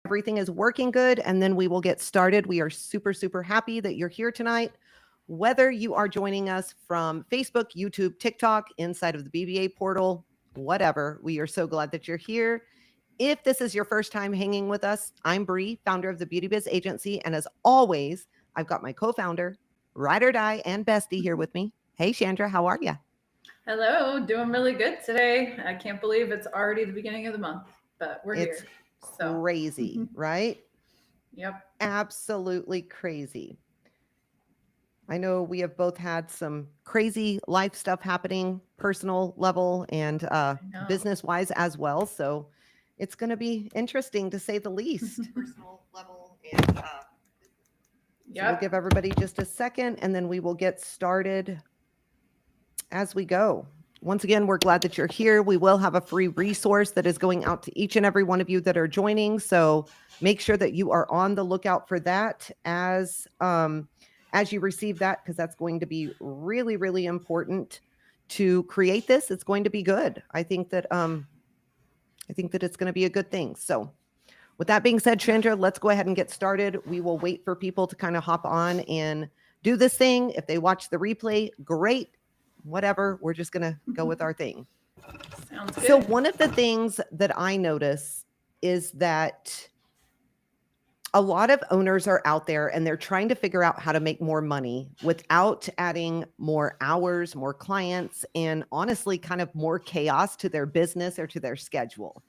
everything is working good, and then we will get started. We are super, super happy that you're here tonight. Whether you are joining us from Facebook, YouTube, TikTok, inside of the BBA portal, whatever, we are so glad that you're here. If this is your first time hanging with us, I'm Bree, founder of the Beauty Biz Agency. And as always, I've got my co-founder, Ride or Die, and Bestie here with me. Hey, Chandra, how are you? Hello, doing really good today. I can't believe it's already the beginning of the month, but we're It's here. crazy, right? Yep. Absolutely crazy. I know we have both had some crazy life stuff happening, personal level and business wise as well. So it's going to be interesting to say the least. Personal level and so we'll give everybody just a second and then we will get started as we go. Once again, we're glad that you're here. We will have a free resource that is going out to each and every one of you that are joining. So make sure that you are on the lookout for that as you receive that, because that's going to be really, really important to create this. It's going to be good. I think that it's going to be a good thing. So with that being said, Chandra, let's go ahead and get started. We will wait for people to kind of hop on and do this thing. If they watch the replay, great. Whatever, we're just going to go with our thing. Sounds good. So one of the things that I notice is that a lot of owners are out there and they're trying to figure out how to make more money without adding more hours, more clients, and honestly, kind of more chaos to their business or to their schedule.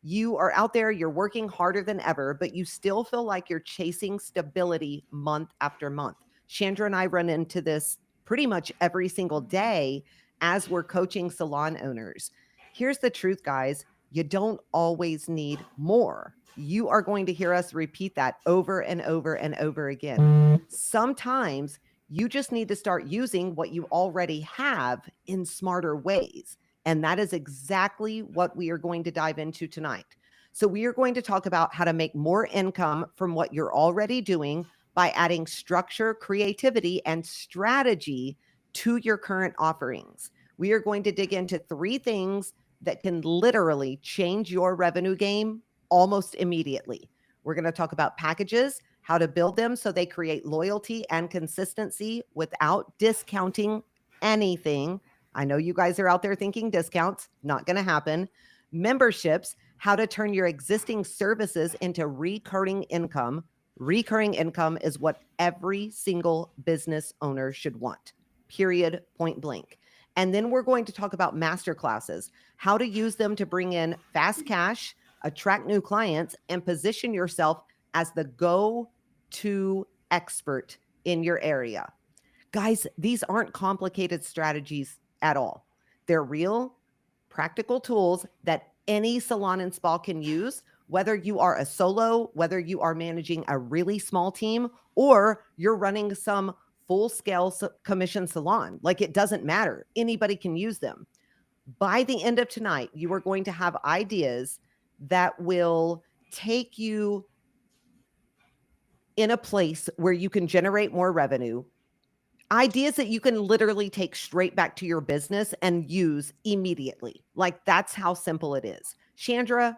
You are out there, you're working harder than ever, but you still feel like you're chasing stability month after month. Chandra and I run into this pretty much every single day as we're coaching salon owners. Here's the truth, guys. You don't always need more. You are going to hear us repeat that over and over and over again. Sometimes you just need to start using what you already have in smarter ways. And that is exactly what we are going to dive into tonight. So we are going to talk about how to make more income from what you're already doing by adding structure, creativity, and strategy to your current offerings. We are going to dig into 3 things that can literally change your revenue game almost immediately. We're going to talk about packages, how to build them so they create loyalty and consistency without discounting anything. I know you guys are out there thinking discounts, not going to happen. Memberships, how to turn your existing services into recurring income. Recurring income is what every single business owner should want, period, point blank. And then we're going to talk about masterclasses, how to use them to bring in fast cash, attract new clients, and position yourself as the go-to expert in your area. Guys, these aren't complicated strategies at all. They're real, practical tools that any salon and spa can use, whether you are a solo, whether you are managing a really small team, or you're running some full-scale commission salon. Like, it doesn't matter. Anybody can use them. By the end of tonight, you are going to have ideas that will take you in a place where you can generate more revenue, ideas that you can literally take straight back to your business and use immediately. Like, that's how simple it is. Chandra,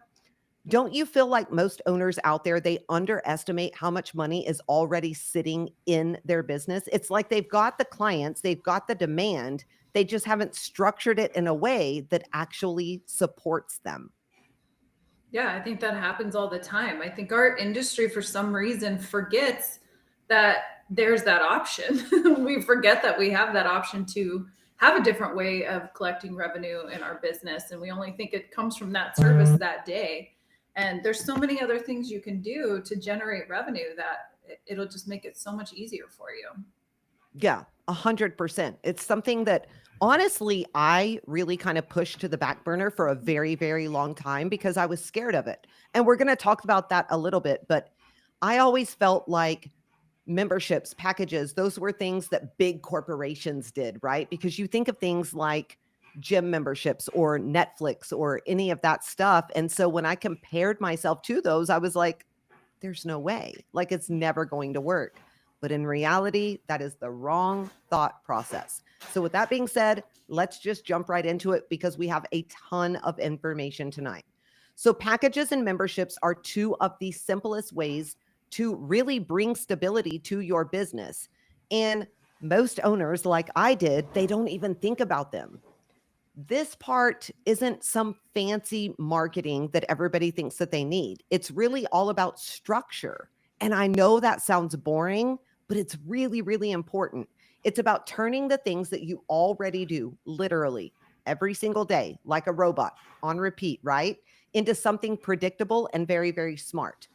don't you feel like most owners out there, they underestimate how much money is already sitting in their business? It's like they've got the clients, they've got the demand, they just haven't structured it in a way that actually supports them. Yeah, I think that happens all the time. I think our industry, for some reason, forgets that there's that option. We forget that we have that option to have a different way of collecting revenue in our business. And we only think it comes from that service that day. And there's so many other things you can do to generate revenue that it'll just make it so much easier for you. Yeah, 100%. It's something that honestly, I really kind of pushed to the back burner for a very, very long time because I was scared of it. And we're going to talk about that a little bit, but I always felt like memberships, packages, those were things that big corporations did, right? Because you think of things like gym memberships or Netflix or any of that stuff. And so when I compared myself to those, I was like, there's no way. Like, it's never going to work. But in reality, that is the wrong thought process. So with that being said, let's just jump right into it because we have a ton of information tonight. So packages and memberships are two of the simplest ways to really bring stability to your business. And most owners, like I did, they don't even think about them. This part isn't some fancy marketing that everybody thinks that they need. It's really all about structure. And I know that sounds boring, but it's really, really important. It's about turning the things that you already do, literally every single day, like a robot on repeat, right? Into something predictable and very, very smart.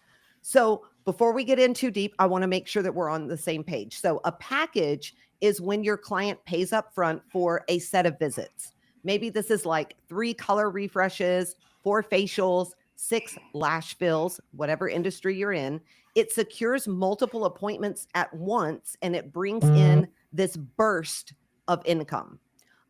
So before we get in too deep, I want to make sure that we're on the same page. So a package is when your client pays up front for a set of visits. Maybe this is like 3 color refreshes, 4 facials, 6 lash fills, whatever industry you're in. It secures multiple appointments at once and it brings in this burst of income.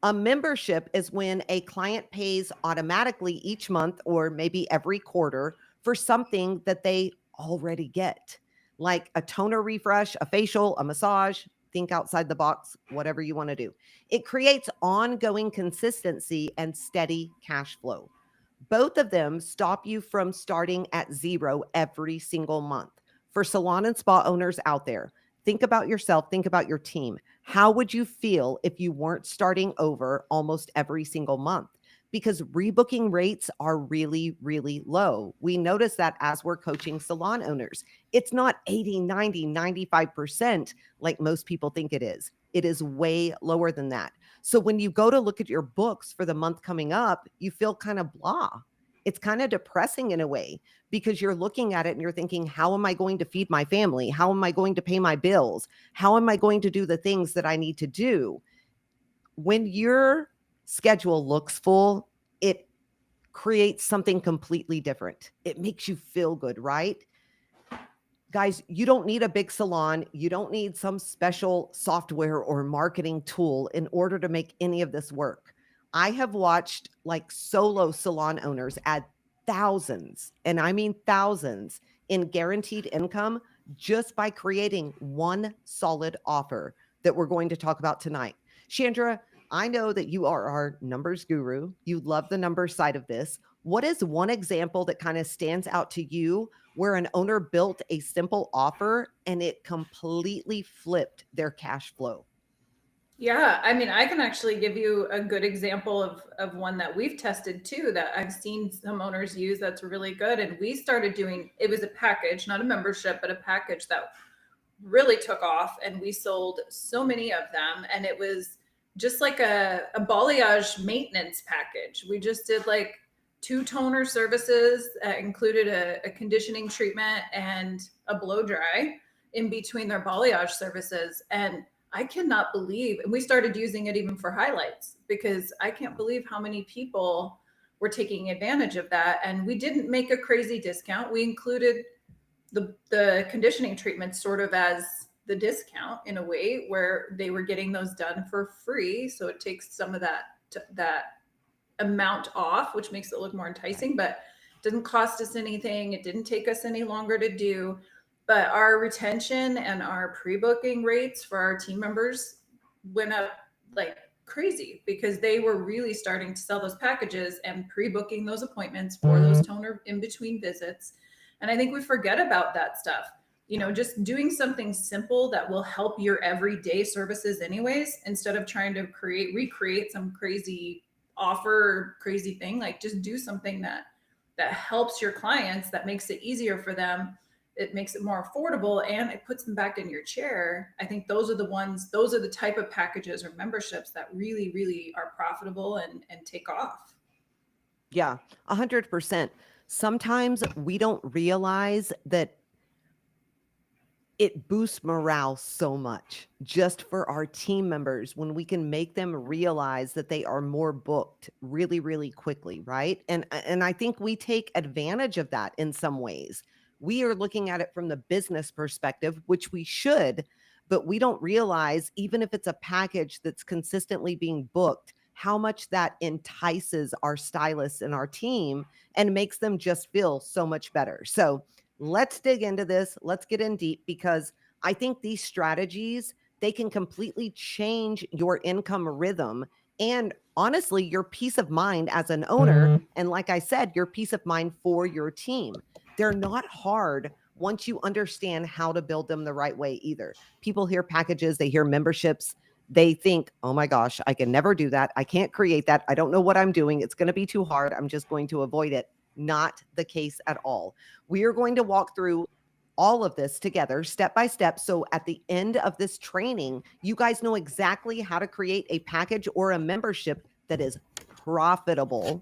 A membership is when a client pays automatically each month or maybe every quarter for something that they already get, like a toner refresh, a facial, a massage. Think outside the box, whatever you want to do. It creates ongoing consistency and steady cash flow. Both of them stop you from starting at zero every single month. For salon and spa owners out there, think about yourself, think about your team. How would you feel if you weren't starting over almost every single month? Because rebooking rates are really, really low. We notice that as we're coaching salon owners. It's not 80, 90, 95% like most people think it is. It is way lower than that. So when you go to look at your books for the month coming up, you feel kind of blah. It's kind of depressing in a way because you're looking at it and you're thinking, how am I going to feed my family? How am I going to pay my bills? How am I going to do the things that I need to do? When your schedule looks full, it creates something completely different. It makes you feel good, right? Guys, you don't need a big salon. You don't need some special software or marketing tool in order to make any of this work. I have watched like solo salon owners add thousands, and I mean thousands, in guaranteed income just by creating one solid offer that we're going to talk about tonight. Chandra, I know that you are our numbers guru. You love the number side of this. What is one example that kind of stands out to you where an owner built a simple offer and it completely flipped their cash flow? Yeah, I mean, I can actually give you a good example of one that we've tested too, that I've seen some owners use that's really good. And we started doing, it was a package, not a membership, but a package that really took off. And we sold so many of them. And it was just like a balayage maintenance package. We just did like 2 toner services that included a conditioning treatment and a blow dry in between their balayage services. And I cannot believe, and we started using it even for highlights because I can't believe how many people were taking advantage of that. And we didn't make a crazy discount. We included the conditioning treatments sort of as the discount in a way where they were getting those done for free. So it takes some of that amount off, which makes it look more enticing, but it didn't cost us anything. It didn't take us any longer to do. But our retention and our pre-booking rates for our team members went up like crazy because they were really starting to sell those packages and pre-booking those appointments for those toner in between visits. And I think we forget about that stuff. You know, just doing something simple that will help your everyday services anyways, instead of trying to recreate some crazy offer or crazy thing. Like just do something that helps your clients, that makes it easier for them. It makes it more affordable and it puts them back in your chair. I think those are the type of packages or memberships that really, really are profitable and take off. Yeah, 100%. Sometimes we don't realize that it boosts morale so much just for our team members when we can make them realize that they are more booked really, really quickly, right? And I think we take advantage of that in some ways. We are looking at it from the business perspective, which we should, but we don't realize, even if it's a package that's consistently being booked, how much that entices our stylists and our team and makes them just feel so much better. So let's dig into this. Let's get in deep because I think these strategies, they can completely change your income rhythm and honestly your peace of mind as an owner. And like I said, your peace of mind for your team. They're not hard once you understand how to build them the right way either. People hear packages, they hear memberships, they think, oh my gosh, I can never do that. I can't create that. I don't know what I'm doing. It's going to be too hard. I'm just going to avoid it. Not the case at all. We are going to walk through all of this together step by step. So at the end of this training, you guys know exactly how to create a package or a membership that is profitable.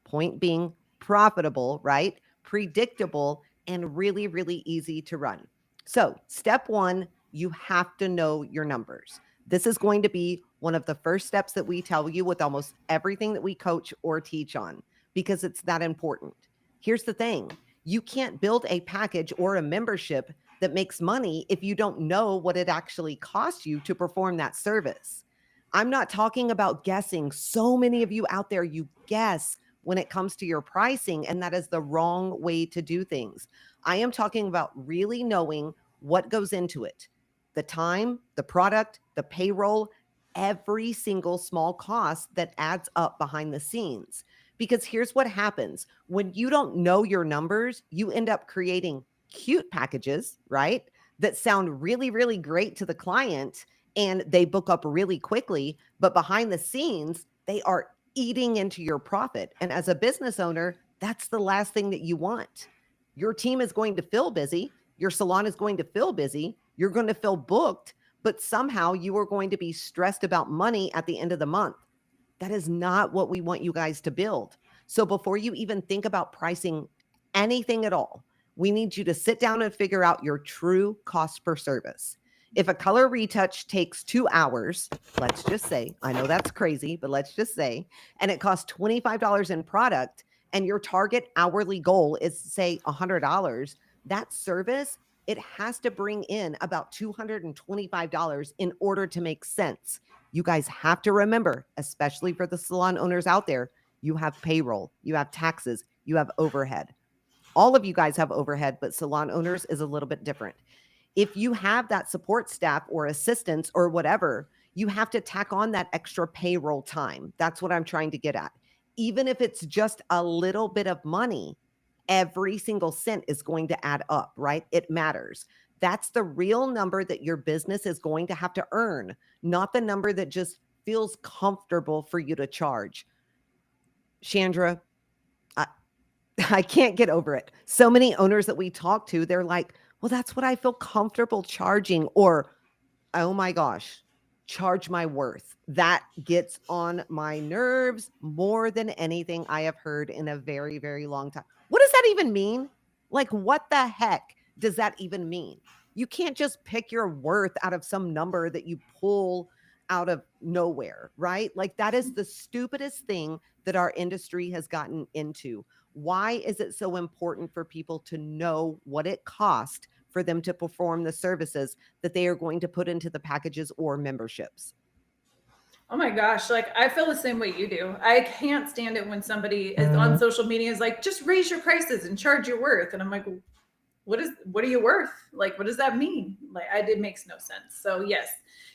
Point being profitable, right? Predictable and really, really easy to run. So step one, you have to know your numbers. This is going to be one of the first steps that we tell you with almost everything that we coach or teach on, because it's that important. Here's the thing. You can't build a package or a membership that makes money if you don't know what it actually costs you to perform that service. I'm not talking about guessing. So many of you out there, you guess when it comes to your pricing, and that is the wrong way to do things. I am talking about really knowing what goes into it: the time, the product, the payroll, every single small cost that adds up behind the scenes. Because here's what happens when you don't know your numbers, you end up creating cute packages, right? That sound really, really great to the client and they book up really quickly. But behind the scenes, they are eating into your profit. And as a business owner, that's the last thing that you want. Your team is going to feel busy. Your salon is going to feel busy. You're going to feel booked, but somehow you are going to be stressed about money at the end of the month. That is not what we want you guys to build. So before you even think about pricing anything at all, we need you to sit down and figure out your true cost per service. If a color retouch takes 2 hours, let's just say, I know that's crazy, but let's just say, and it costs $25 in product, and your target hourly goal is, say, $100, that service, it has to bring in about $225 in order to make sense. You guys have to remember, especially for the salon owners out there, you have payroll, you have taxes, you have overhead. All of you guys have overhead, but salon owners is a little bit different. If you have that support staff or assistants or whatever, you have to tack on that extra payroll time. That's what I'm trying to get at. Even if it's just a little bit of money, every single cent is going to add up, right? It matters. That's the real number that your business is going to have to earn, not the number that just feels comfortable for you to charge. Chandra, I, I can't get over it. So many owners that we talk to, they're like, well, that's what I feel comfortable charging. Or, oh my gosh, charge my worth. That gets on my nerves more than anything I have heard in a very, very long time. What does that even mean? Like, what the heck does that even mean? You can't just pick your worth out of some number that you pull out of nowhere, right? Like, that is the stupidest thing that our industry has gotten into. Why is it so important for people to know what it costs for them to perform the services that they are going to put into the packages or memberships? Oh my gosh, like I feel the same way you do. I can't stand it when somebody is on social media is like, just raise your prices and charge your worth. And I'm like, what are you worth? Like, what does that mean? Like, it makes no sense. So yes,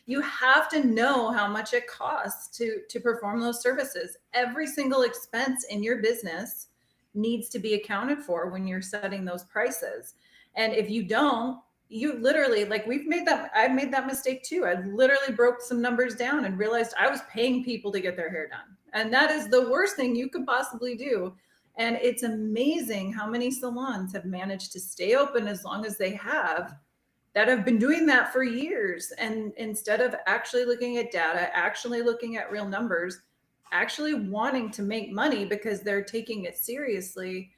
you have to know how much it costs to perform those services. Every single expense in your business needs to be accounted for when you're setting those prices. And if you don't, you literally, like, I've made that mistake too. I literally broke some numbers down and realized I was paying people to get their hair done. And that is the worst thing you could possibly do. And it's amazing how many salons have managed to stay open as long as they have, that have been doing that for years. And instead of actually looking at data, actually looking at real numbers, actually wanting to make money because they're taking it seriously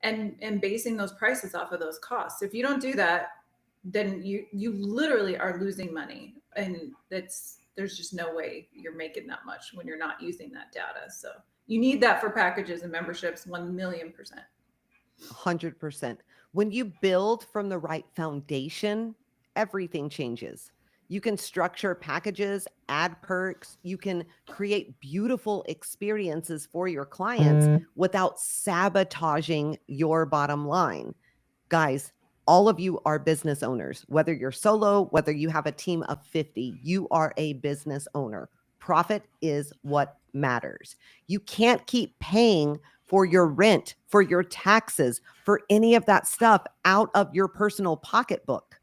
and basing those prices off of those costs. If you don't do that, then you literally are losing money. And there's just no way you're making that much when you're not using that data. So you need that for packages and memberships, 1,000,000%. 100%. When you build from the right foundation, everything changes. You can structure packages, add perks, you can create beautiful experiences for your clients without sabotaging your bottom line. Guys, all of you are business owners, whether you're solo, whether you have a team of 50, you are a business owner. Profit is what matters. You can't keep paying for your rent, for your taxes, for any of that stuff out of your personal pocketbook.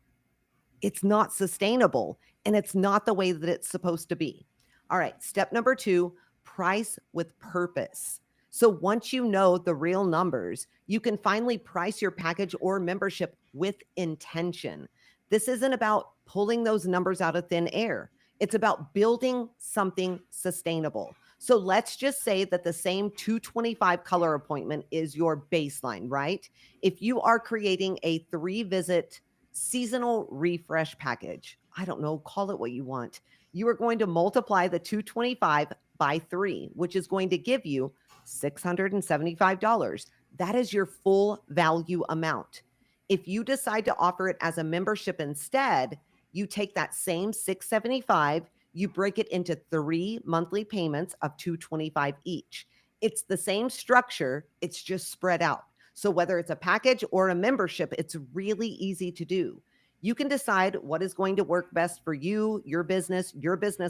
It's not sustainable, and it's not the way that it's supposed to be. All right, step number 2, price with purpose. So once you know the real numbers, you can finally price your package or membership with intention. This isn't about pulling those numbers out of thin air. It's about building something sustainable. So let's just say that the same 225 color appointment is your baseline, right? If you are creating a 3-visit seasonal refresh package, I don't know, call it what you want. You are going to multiply the 225 by 3, which is going to give you $675. That is your full value amount. If you decide to offer it as a membership instead, you take that same 675, you break it into 3 monthly payments of 225 each. It's the same structure, it's just spread out. So whether it's a package or a membership, it's really easy to do. You can decide what is going to work best for you, your business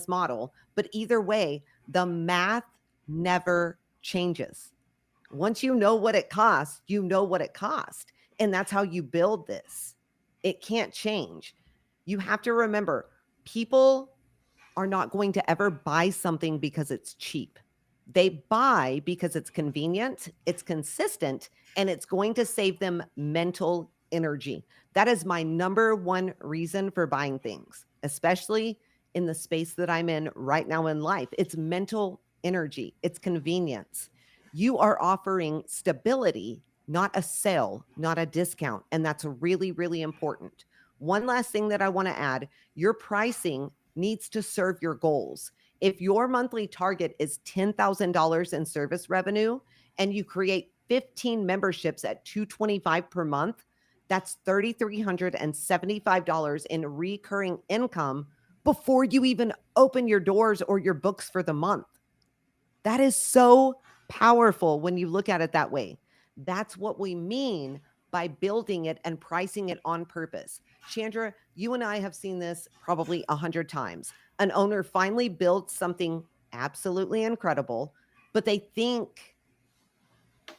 model, but either way, the math never changes. Once you know what it costs, you know what it costs. And that's how you build this. It can't change. You have to remember, people are not going to ever buy something because it's cheap. They buy because it's convenient, it's consistent, and it's going to save them mental energy. That is my number one reason for buying things, especially in the space that I'm in right now in life. It's mental energy, it's convenience. You are offering stability, not a sale, not a discount. And that's really, really important. One last thing that I want to add, your pricing needs to serve your goals. If your monthly target is $10,000 in service revenue and you create 15 memberships at $225 per month, that's $3,375 in recurring income before you even open your doors or your books for the month. That is so powerful when you look at it that way. That's what we mean by building it and pricing it on purpose. Chandra, you and I have seen this probably 100 times. An owner finally builds something absolutely incredible, but they think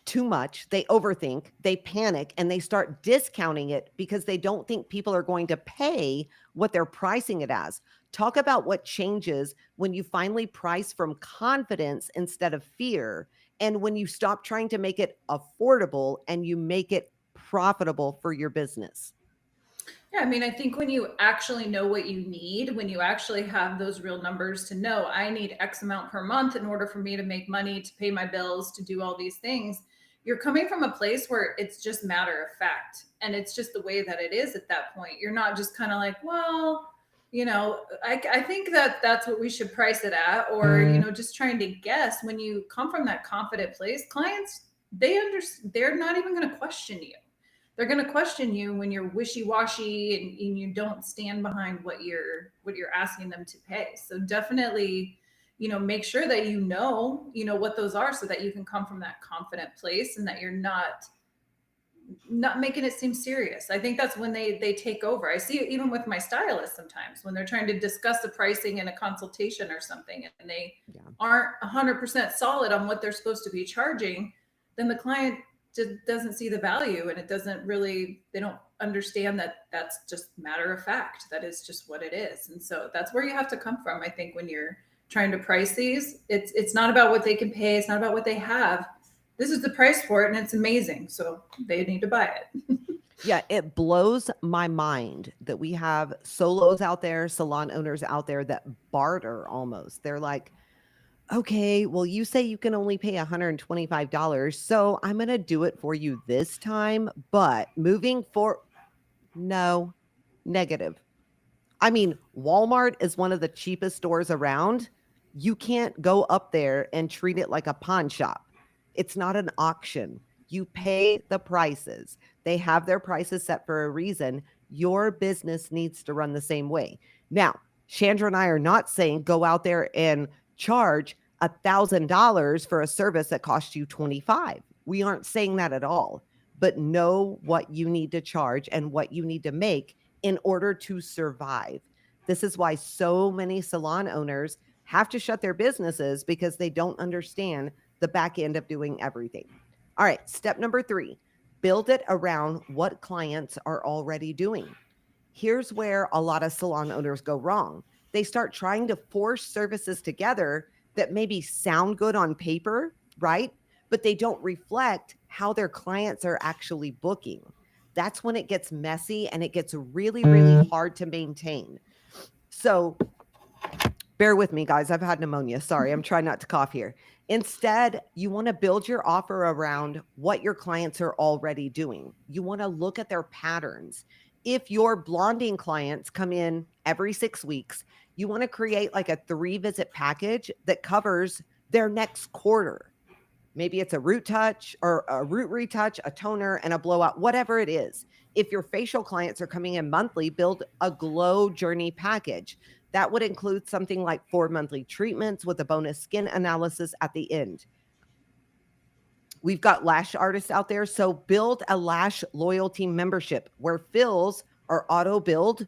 too much, they overthink, they panic, and they start discounting it because they don't think people are going to pay what they're pricing it as. Talk about what changes when you finally price from confidence instead of fear, and when you stop trying to make it affordable and you make it profitable for your business. Yeah, I mean, I think when you actually know what you need, when you actually have those real numbers to know, I need X amount per month in order for me to make money, to pay my bills, to do all these things, you're coming from a place where it's just matter of fact. And it's just the way that it is at that point. You're not just kind of like, well, I think that that's what we should price it at, or, just trying to guess. When you come from that confident place, clients, they're not even going to question you. They're going to question you when you're wishy-washy and you don't stand behind what you're asking them to pay. So definitely, make sure that what those are, so that you can come from that confident place and that you're not making it seem serious. I think that's when they take over. I see it even with my stylist sometimes when they're trying to discuss the pricing in a consultation or something, and they aren't 100% solid on what they're supposed to be charging. Then the client just doesn't see the value, and they don't understand that that's just matter of fact. That is just what it is. And so that's where you have to come from. I think when you're trying to price these, it's not about what they can pay. It's not about what they have. This is the price for it, and it's amazing. So they need to buy it. Yeah, it blows my mind that we have solos out there, salon owners out there that barter almost. They're like, okay, well, you say you can only pay $125, so I'm going to do it for you this time, but moving forward, no, negative. I mean, Walmart is one of the cheapest stores around. You can't go up there and treat it like a pawn shop. It's not an auction. You pay the prices. They have their prices set for a reason. Your business needs to run the same way. Now, Chandra and I are not saying go out there and charge $1,000 for a service that costs you $25. We aren't saying that at all, but know what you need to charge and what you need to make in order to survive. This is why so many salon owners have to shut their businesses because they don't understand the back end of doing everything. All right, step number 3, build it around what clients are already doing. Here's where a lot of salon owners go wrong. They start trying to force services together that maybe sound good on paper, right? But they don't reflect how their clients are actually booking. That's when it gets messy and it gets really, really hard to maintain. So bear with me, guys. I've had pneumonia. Sorry, I'm trying not to cough here. Instead, you want to build your offer around what your clients are already doing. You want to look at their patterns. If your blonding clients come in every 6 weeks, you want to create like a 3-visit package that covers their next quarter. Maybe it's a root touch or a root retouch, a toner, and a blowout, whatever it is. If your facial clients are coming in monthly, build a glow journey package. That would include something like 4 monthly treatments with a bonus skin analysis at the end. We've got lash artists out there, so build a lash loyalty membership where fills are auto billed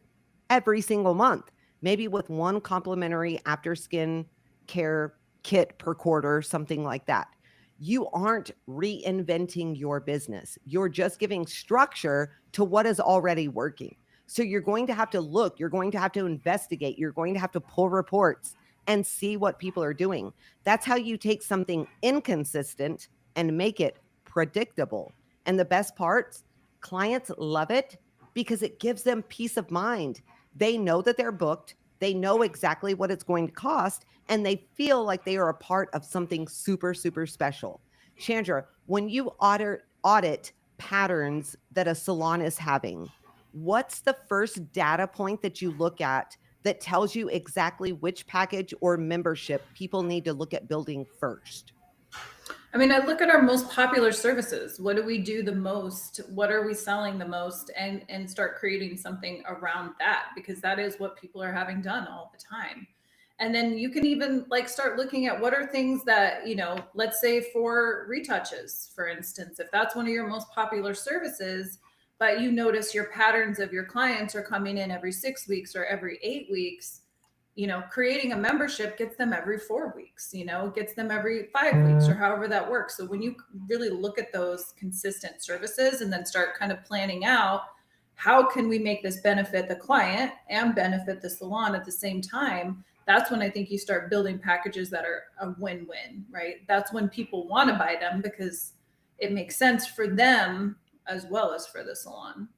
every single month, maybe with one complimentary after skin care kit per quarter, something like that. You aren't reinventing your business. You're just giving structure to what is already working. So you're going to have to look, you're going to have to investigate, you're going to have to pull reports and see what people are doing. That's how you take something inconsistent and make it predictable. And the best part, clients love it because it gives them peace of mind. They know that they're booked, they know exactly what it's going to cost, and they feel like they are a part of something super, super special. Chandra, when you audit patterns that a salon is having, what's the first data point that you look at that tells you exactly which package or membership people need to look at building first? I mean, I look at our most popular services. What do we do the most? What are we selling the most? And start creating something around that, because that is what people are having done all the time. And then you can even like start looking at what are things that, let's say for retouches, for instance, if that's one of your most popular services, but you notice your patterns of your clients are coming in every 6 weeks or every 8 weeks, creating a membership gets them every 4 weeks, gets them every 5 weeks, or however that works. So when you really look at those consistent services and then start kind of planning out, how can we make this benefit the client and benefit the salon at the same time? That's when I think you start building packages that are a win-win, right? That's when people want to buy them because it makes sense for them as well as for the salon.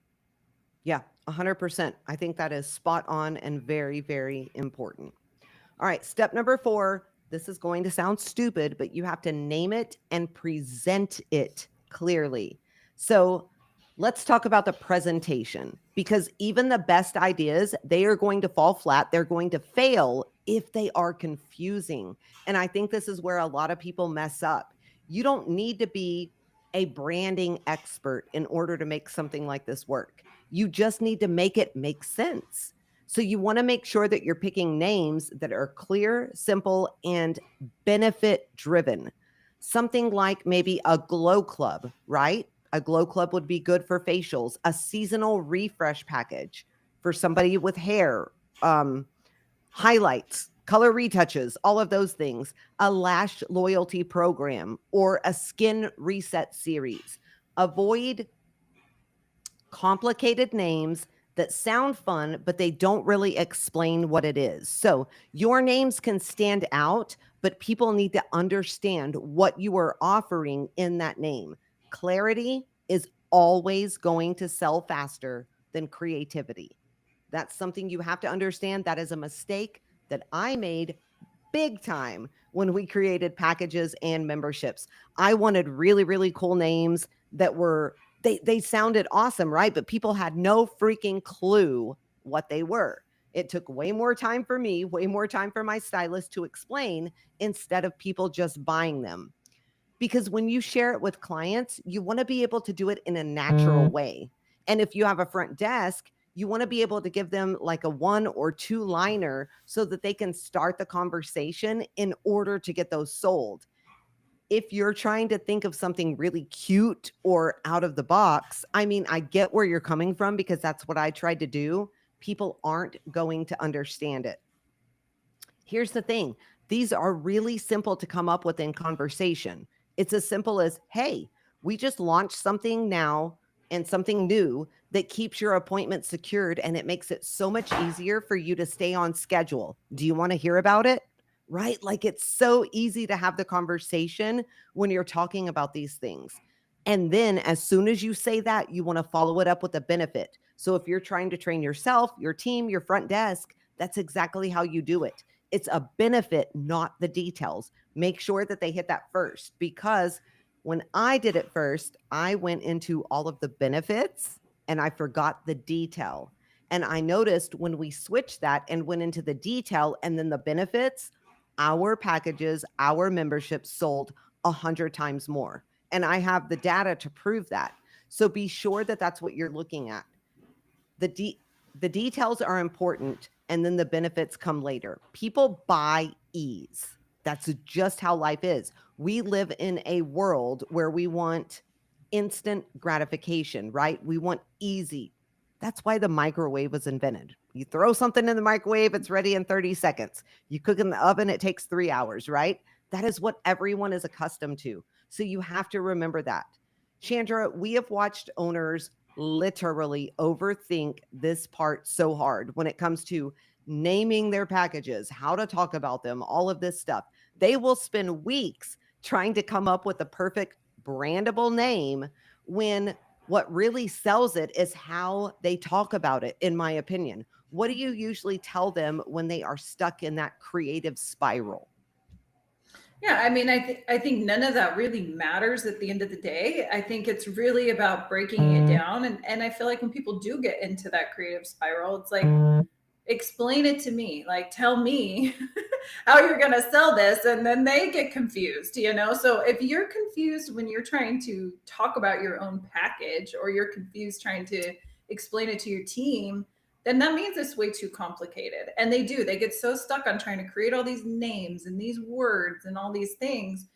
Yeah, 100%. I think that is spot on and very, very important. All right, step number 4. This is going to sound stupid, but you have to name it and present it clearly. So let's talk about the presentation, because even the best ideas, they are going to fall flat. They're going to fail if they are confusing. And I think this is where a lot of people mess up. You don't need to be a branding expert in order to make something like this work. You just need to make it make sense. So you want to make sure that you're picking names that are clear, simple, and benefit driven. Something like maybe a glow club, right? A glow club would be good for facials, a seasonal refresh package for somebody with hair, highlights, color retouches, all of those things, a lash loyalty program, or a skin reset series. Avoid complicated names that sound fun, but they don't really explain what it is. So your names can stand out, but people need to understand what you are offering in that name. Clarity is always going to sell faster than creativity. That's something you have to understand. That is a mistake that I made big time when we created packages and memberships. I wanted really, really cool names that were they sounded awesome, right? But people had no freaking clue what they were. It took way more time for me, way more time for my stylist to explain instead of people just buying them. Because when you share it with clients, you want to be able to do it in a natural way. And if you have a front desk, you want to be able to give them like a 1 or 2 liner so that they can start the conversation in order to get those sold. If you're trying to think of something really cute or out of the box, I mean, I get where you're coming from because that's what I tried to do. People aren't going to understand it. Here's the thing. These are really simple to come up with in conversation. It's as simple as, hey, we just launched something now and something new that keeps your appointment secured and it makes it so much easier for you to stay on schedule. Do you want to hear about it? Right? Like it's so easy to have the conversation when you're talking about these things. And then as soon as you say that, you want to follow it up with a benefit. So if you're trying to train yourself, your team, your front desk, that's exactly how you do it. It's a benefit, not the details. Make sure that they hit that first, because when I did it first, I went into all of the benefits and I forgot the detail. And I noticed when we switched that and went into the detail and then the benefits, our packages, our memberships sold 100 times more. And I have the data to prove that. So be sure that that's what you're looking at. The details are important, and then the benefits come later. People buy ease. That's just how life is. We live in a world where we want instant gratification, right? We want easy. That's why the microwave was invented. You throw something in the microwave, it's ready in 30 seconds. You cook in the oven, it takes 3 hours, right? That is what everyone is accustomed to. So you have to remember that. Chandra, we have watched owners literally overthink this part so hard when it comes to naming their packages, how to talk about them, all of this stuff. They will spend weeks trying to come up with a perfect brandable name when what really sells it is how they talk about it, in my opinion. What do you usually tell them when they are stuck in that creative spiral? Yeah, I mean, I think none of that really matters at the end of the day. I think it's really about breaking it down, and I feel like when people do get into that creative spiral, it's like, explain it to me, like tell me how you're going to sell this, and then they get confused, you know. So if you're confused when you're trying to talk about your own package, or you're confused trying to explain it to your team, then that means it's way too complicated. And they get so stuck on trying to create all these names and these words and all these things.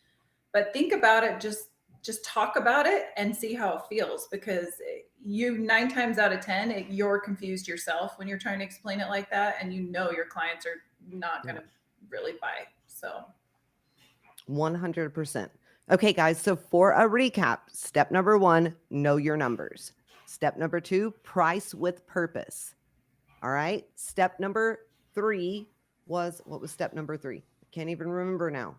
But think about it, just talk about it and see how it feels, because you 9 times out of 10 you're confused yourself when you're trying to explain it like that, and you know your clients are not going to really buy. So 100%. Okay, guys. So for a recap, step number 1, know your numbers. Step number 2, price with purpose. All right. Step number 3 what was step number 3? I can't even remember now.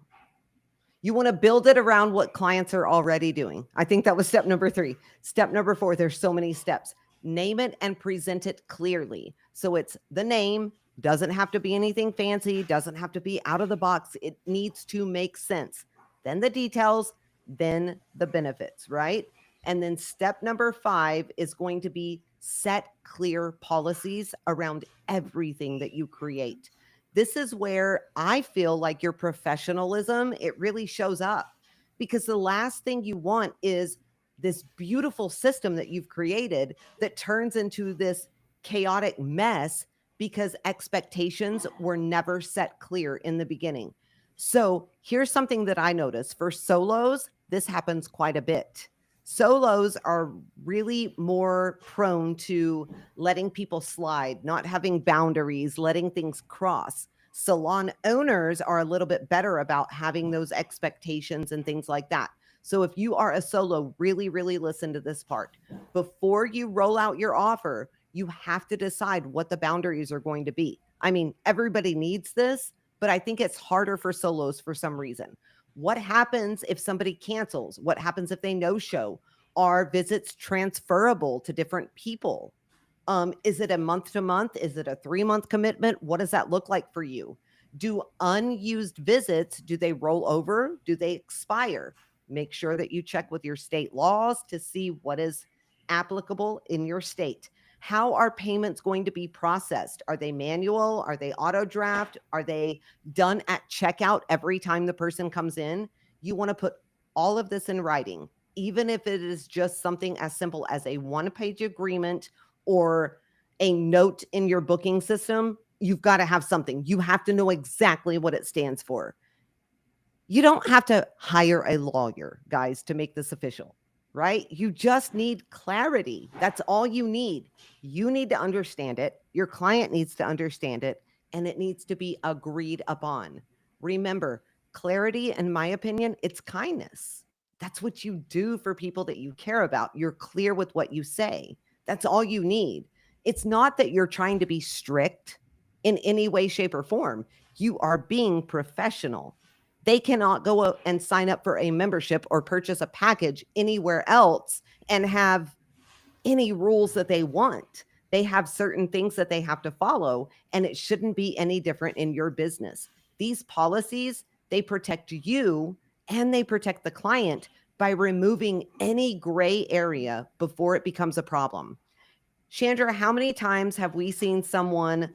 You want to build it around what clients are already doing. I think that was step number 3. Step number 4, there's so many steps. Name it and present it clearly. So it's the name, doesn't have to be anything fancy, doesn't have to be out of the box. It needs to make sense. Then the details, then the benefits, right? And then step number 5 is going to be set clear policies around everything that you create. This is where I feel like your professionalism, it really shows up, because the last thing you want is this beautiful system that you've created that turns into this chaotic mess because expectations were never set clear in the beginning. So here's something that I notice for solos. This happens quite a bit. Solos are really more prone to letting people slide, not having boundaries, letting things cross. Salon owners are a little bit better about having those expectations and things like that. So if you are a solo, really, really listen to this part. Before you roll out your offer, you have to decide what the boundaries are going to be. I mean, everybody needs this, but I think it's harder for solos for some reason. What happens if somebody cancels? What happens if they no show? Are visits transferable to different people? Is it a month to month? Is it a 3-month commitment? What does that look like for you? Do unused visits, do they roll over? Do they expire? Make sure that you check with your state laws to see what is applicable in your state. How are payments going to be processed? Are they manual? Are they auto draft? Are they done at checkout every time the person comes in? You want to put all of this in writing, even if it is just something as simple as a 1-page agreement or a note in your booking system. You've got to have something. You have to know exactly what it stands for. You don't have to hire a lawyer, guys, to make this official, right? You just need clarity. That's all you need. You need to understand it. Your client needs to understand it. and it needs to be agreed upon. Remember, clarity, in my opinion, it's kindness. That's what you do for people that you care about. You're clear with what you say. That's all you need. It's not that you're trying to be strict in any way, shape, or form. You are being professional. They cannot go out and sign up for a membership or purchase a package anywhere else and have any rules that they want. They have certain things that they have to follow, and it shouldn't be any different in your business. These policies, they protect you and they protect the client by removing any gray area before it becomes a problem. Chandra, how many times have we seen someone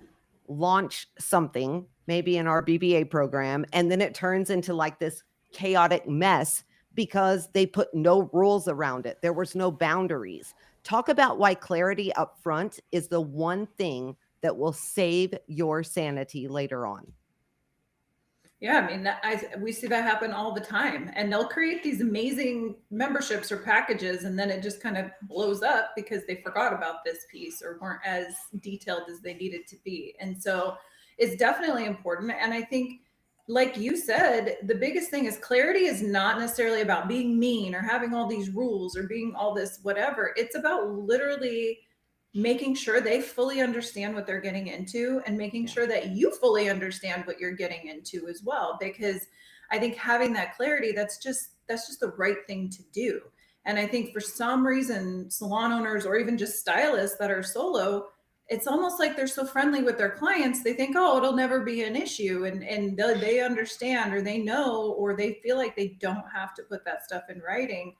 launch something, maybe in our BBA program, and then it turns into like this chaotic mess because they put no rules around it? There was no boundaries. Talk about why clarity up front is the one thing that will save your sanity later on. Yeah, I mean, we see that happen all the time, and they'll create these amazing memberships or packages, and then it just kind of blows up because they forgot about this piece or weren't as detailed as they needed to be. And so, it's definitely important. And I think, like you said, the biggest thing is clarity is not necessarily about being mean or having all these rules or being all this whatever. It's about literally making sure they fully understand what they're getting into and making Yeah. sure that you fully understand what you're getting into as well, because I think having that clarity, that's just the right thing to do. And I think for some reason salon owners or even just stylists that are solo, it's almost like they're so friendly with their clients, they think, oh, it'll never be an issue, and they understand or they know or they feel like they don't have to put that stuff in writing.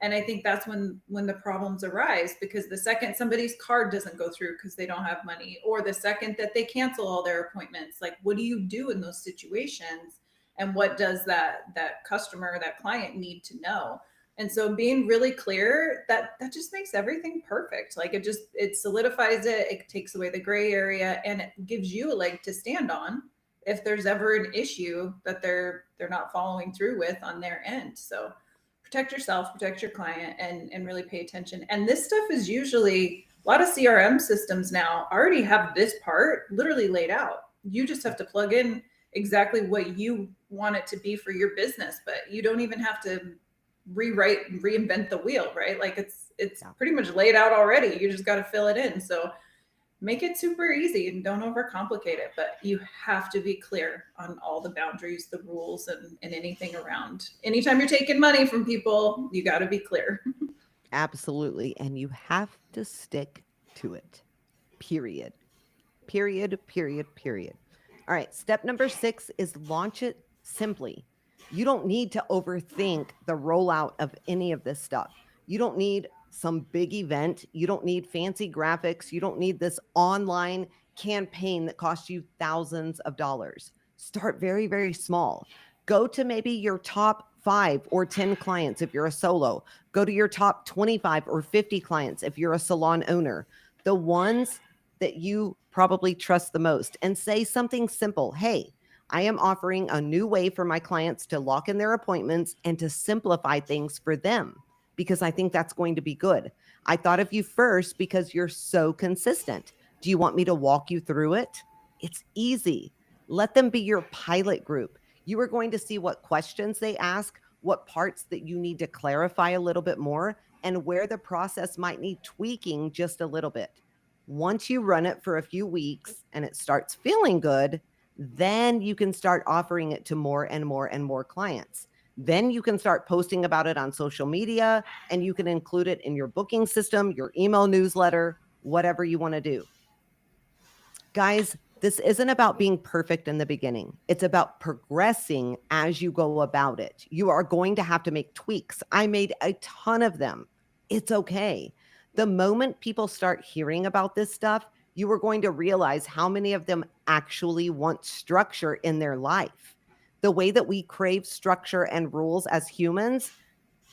And I think that's when the problems arise, because the second somebody's card doesn't go through because they don't have money, or the second that they cancel all their appointments, like what do you do in those situations, and what does that customer, that client need to know? And so being really clear, that just makes everything perfect. Like it solidifies it, it takes away the gray area, and it gives you a leg to stand on if there's ever an issue that they're not following through with on their end. So protect yourself, protect your client, and really pay attention. And this stuff is usually, a lot of CRM systems now already have this part literally laid out. You just have to plug in exactly what you want it to be for your business, but you don't even have to rewrite and reinvent the wheel, right? Like it's Yeah. pretty much laid out already. You just got to fill it in. So make it super easy and don't overcomplicate it, but you have to be clear on all the boundaries, the rules, and anything around. Anytime you're taking money from people, you got to be clear. Absolutely. And you have to stick to it. Period. Period, period, period. All right. Step number 6 is launch it simply. You don't need to overthink the rollout of any of this stuff. You don't need some big event. You don't need fancy graphics. You don't need this online campaign that costs you thousands of dollars. Start very, very small. Go to maybe your top 5 or 10 clients if you're a solo. Go to your top 25 or 50 clients if you're a salon owner. The ones that you probably trust the most, and say something simple. Hey, I am offering a new way for my clients to lock in their appointments and to simplify things for them because I think that's going to be good. I thought of you first because you're so consistent. Do you want me to walk you through it? It's easy. Let them be your pilot group. You are going to see what questions they ask, what parts that you need to clarify a little bit more, and where the process might need tweaking just a little bit. Once you run it for a few weeks and it starts feeling good, then you can start offering it to more and more and more clients. Then you can start posting about it on social media, and you can include it in your booking system, your email newsletter, whatever you want to do. Guys, this isn't about being perfect in the beginning. It's about progressing as you go about it. You are going to have to make tweaks. I made a ton of them. It's okay. The moment people start hearing about this stuff, you are going to realize how many of them actually want structure in their life. The way that we crave structure and rules as humans,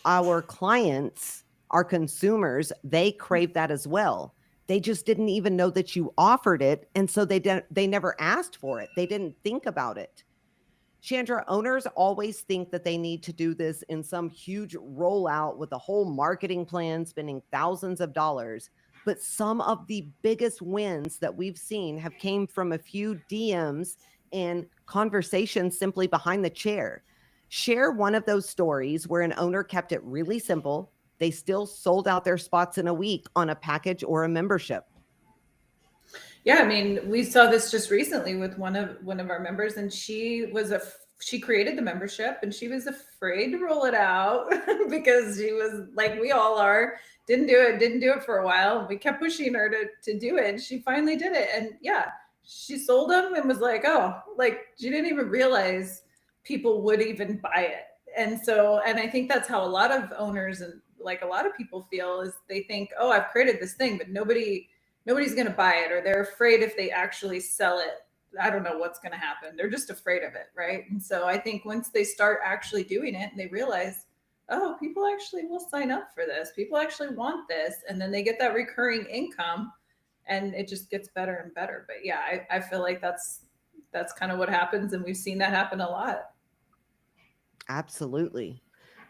our clients, our consumers, they crave that as well. They just didn't even know that you offered it, and so they never asked for it. They didn't think about it. Chandra, owners always think that they need to do this in some huge rollout with a whole marketing plan, spending thousands of dollars. But some of the biggest wins that we've seen have came from a few DMs and conversations simply behind the chair. Share one of those stories where an owner kept it really simple. They still sold out their spots in a week on a package or a membership. Yeah, I mean, we saw this just recently with one of our members, and she created the membership, and she was afraid to roll it out because she was like we all are. Didn't do it for a while. We kept pushing her to do it, and she finally did it. And yeah, she sold them and was like, oh, like she didn't even realize people would even buy it. And I think that's how a lot of owners and like a lot of people feel is they think, oh, I've created this thing, but nobody's going to buy it, or they're afraid if they actually sell it, I don't know what's going to happen. They're just afraid of it, right? And so I think once they start actually doing it and they realize, oh, people actually will sign up for this, people actually want this, and then they get that recurring income, and it just gets better and better. But yeah, I feel like that's kind of what happens, and we've seen that happen a lot. Absolutely.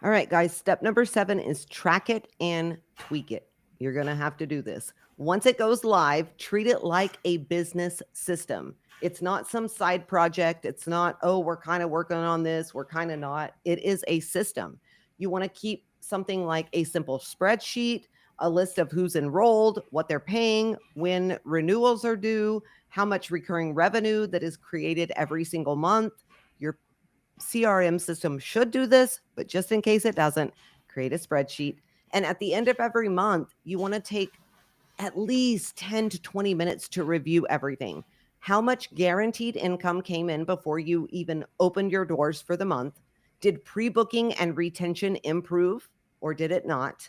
All right, guys. Step number 7 is track it and tweak it. You're going to have to do this. Once it goes live, treat it like a business system. It's not some side project. It's not, oh, we're kind of working on this. We're kind of not. It is a system. You want to keep something like a simple spreadsheet, a list of who's enrolled, what they're paying, when renewals are due, how much recurring revenue that is created every single month. Your CRM system should do this, but just in case it doesn't, create a spreadsheet. And at the end of every month, you want to take at least 10 to 20 minutes to review everything. How much guaranteed income came in before you even opened your doors for the month? Did pre-booking and retention improve or did it not?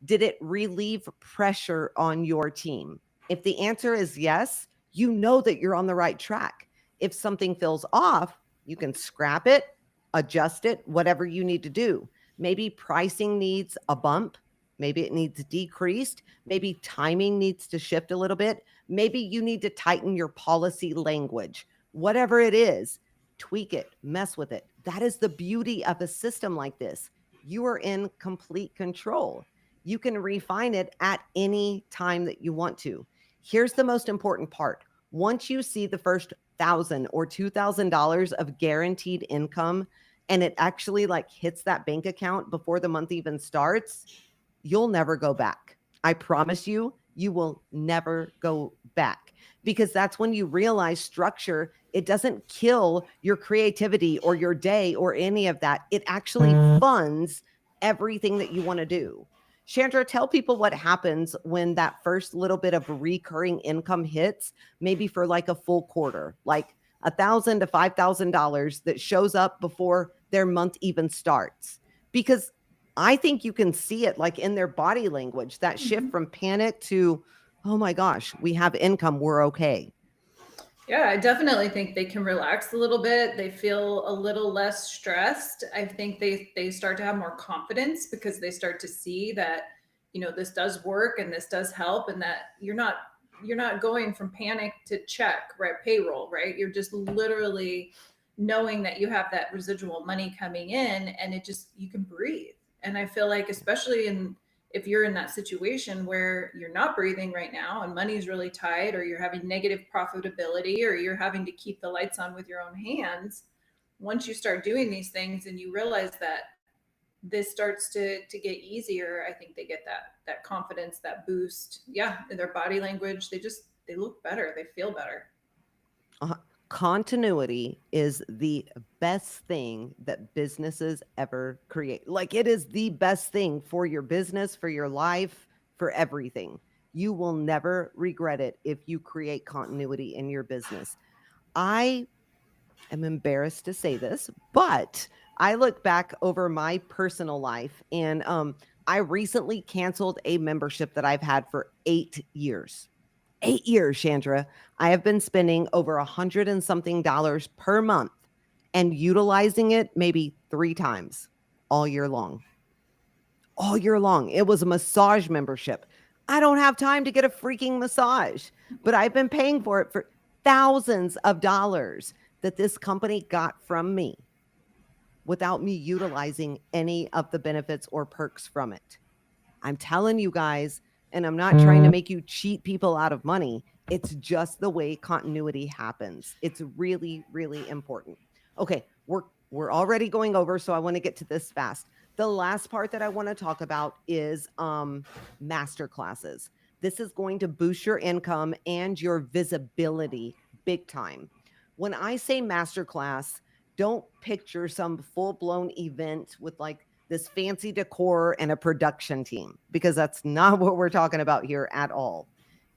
Did it relieve pressure on your team? If the answer is yes, you know that you're on the right track. If something feels off, you can scrap it, adjust it, whatever you need to do. Maybe pricing needs a bump. Maybe it needs decreased. Maybe timing needs to shift a little bit. Maybe you need to tighten your policy language. Whatever it is, tweak it, mess with it. That is the beauty of a system like this. You are in complete control. You can refine it at any time that you want to. Here's the most important part. Once you see the first $1,000 or $2,000 of guaranteed income and it actually like hits that bank account before the month even starts, you'll never go back. I promise you, you will never go back because that's when you realize structure, it doesn't kill your creativity or your day or any of that. It actually funds everything that you want to do. Chandra, tell people what happens when that first little bit of recurring income hits, maybe for like a full quarter, like $1,000 to $5,000 that shows up before their month even starts. Because I think you can see it like in their body language, that shift from panic to, oh my gosh, we have income, we're okay. Yeah, I definitely think they can relax a little bit. They feel a little less stressed. I think they start to have more confidence because they start to see that, this does work and this does help, and that you're not going from panic to check, right? Payroll, right? You're just literally knowing that you have that residual money coming in, and you can breathe. And I feel like especially if you're in that situation where you're not breathing right now and money's really tight, or you're having negative profitability, or you're having to keep the lights on with your own hands, once you start doing these things and you realize that this starts to get easier, I think they get that confidence, that boost. Yeah, in their body language, they look better, they feel better. Continuity is the best thing that businesses ever create. Like it is the best thing for your business, for your life, for everything. You will never regret it if you create continuity in your business. I am embarrassed to say this, but I look back over my personal life and I recently canceled a membership that I've had for 8 years. 8 years, Chandra. I have been spending over 100 and something dollars per month and utilizing it maybe 3 times all year long. All year long. It was a massage membership. I don't have time to get a freaking massage, but I've been paying for it for thousands of dollars that this company got from me without me utilizing any of the benefits or perks from it. I'm telling you guys, And I'm not trying to make you cheat people out of money. It's just the way continuity happens. It's really, really important. Okay, we're already going over, so I want to get to this fast. The last part that I want to talk about is master classes. This is going to boost your income and your visibility big time. When I say masterclass, don't picture some full-blown event with like this fancy decor and a production team, because that's not what we're talking about here at all.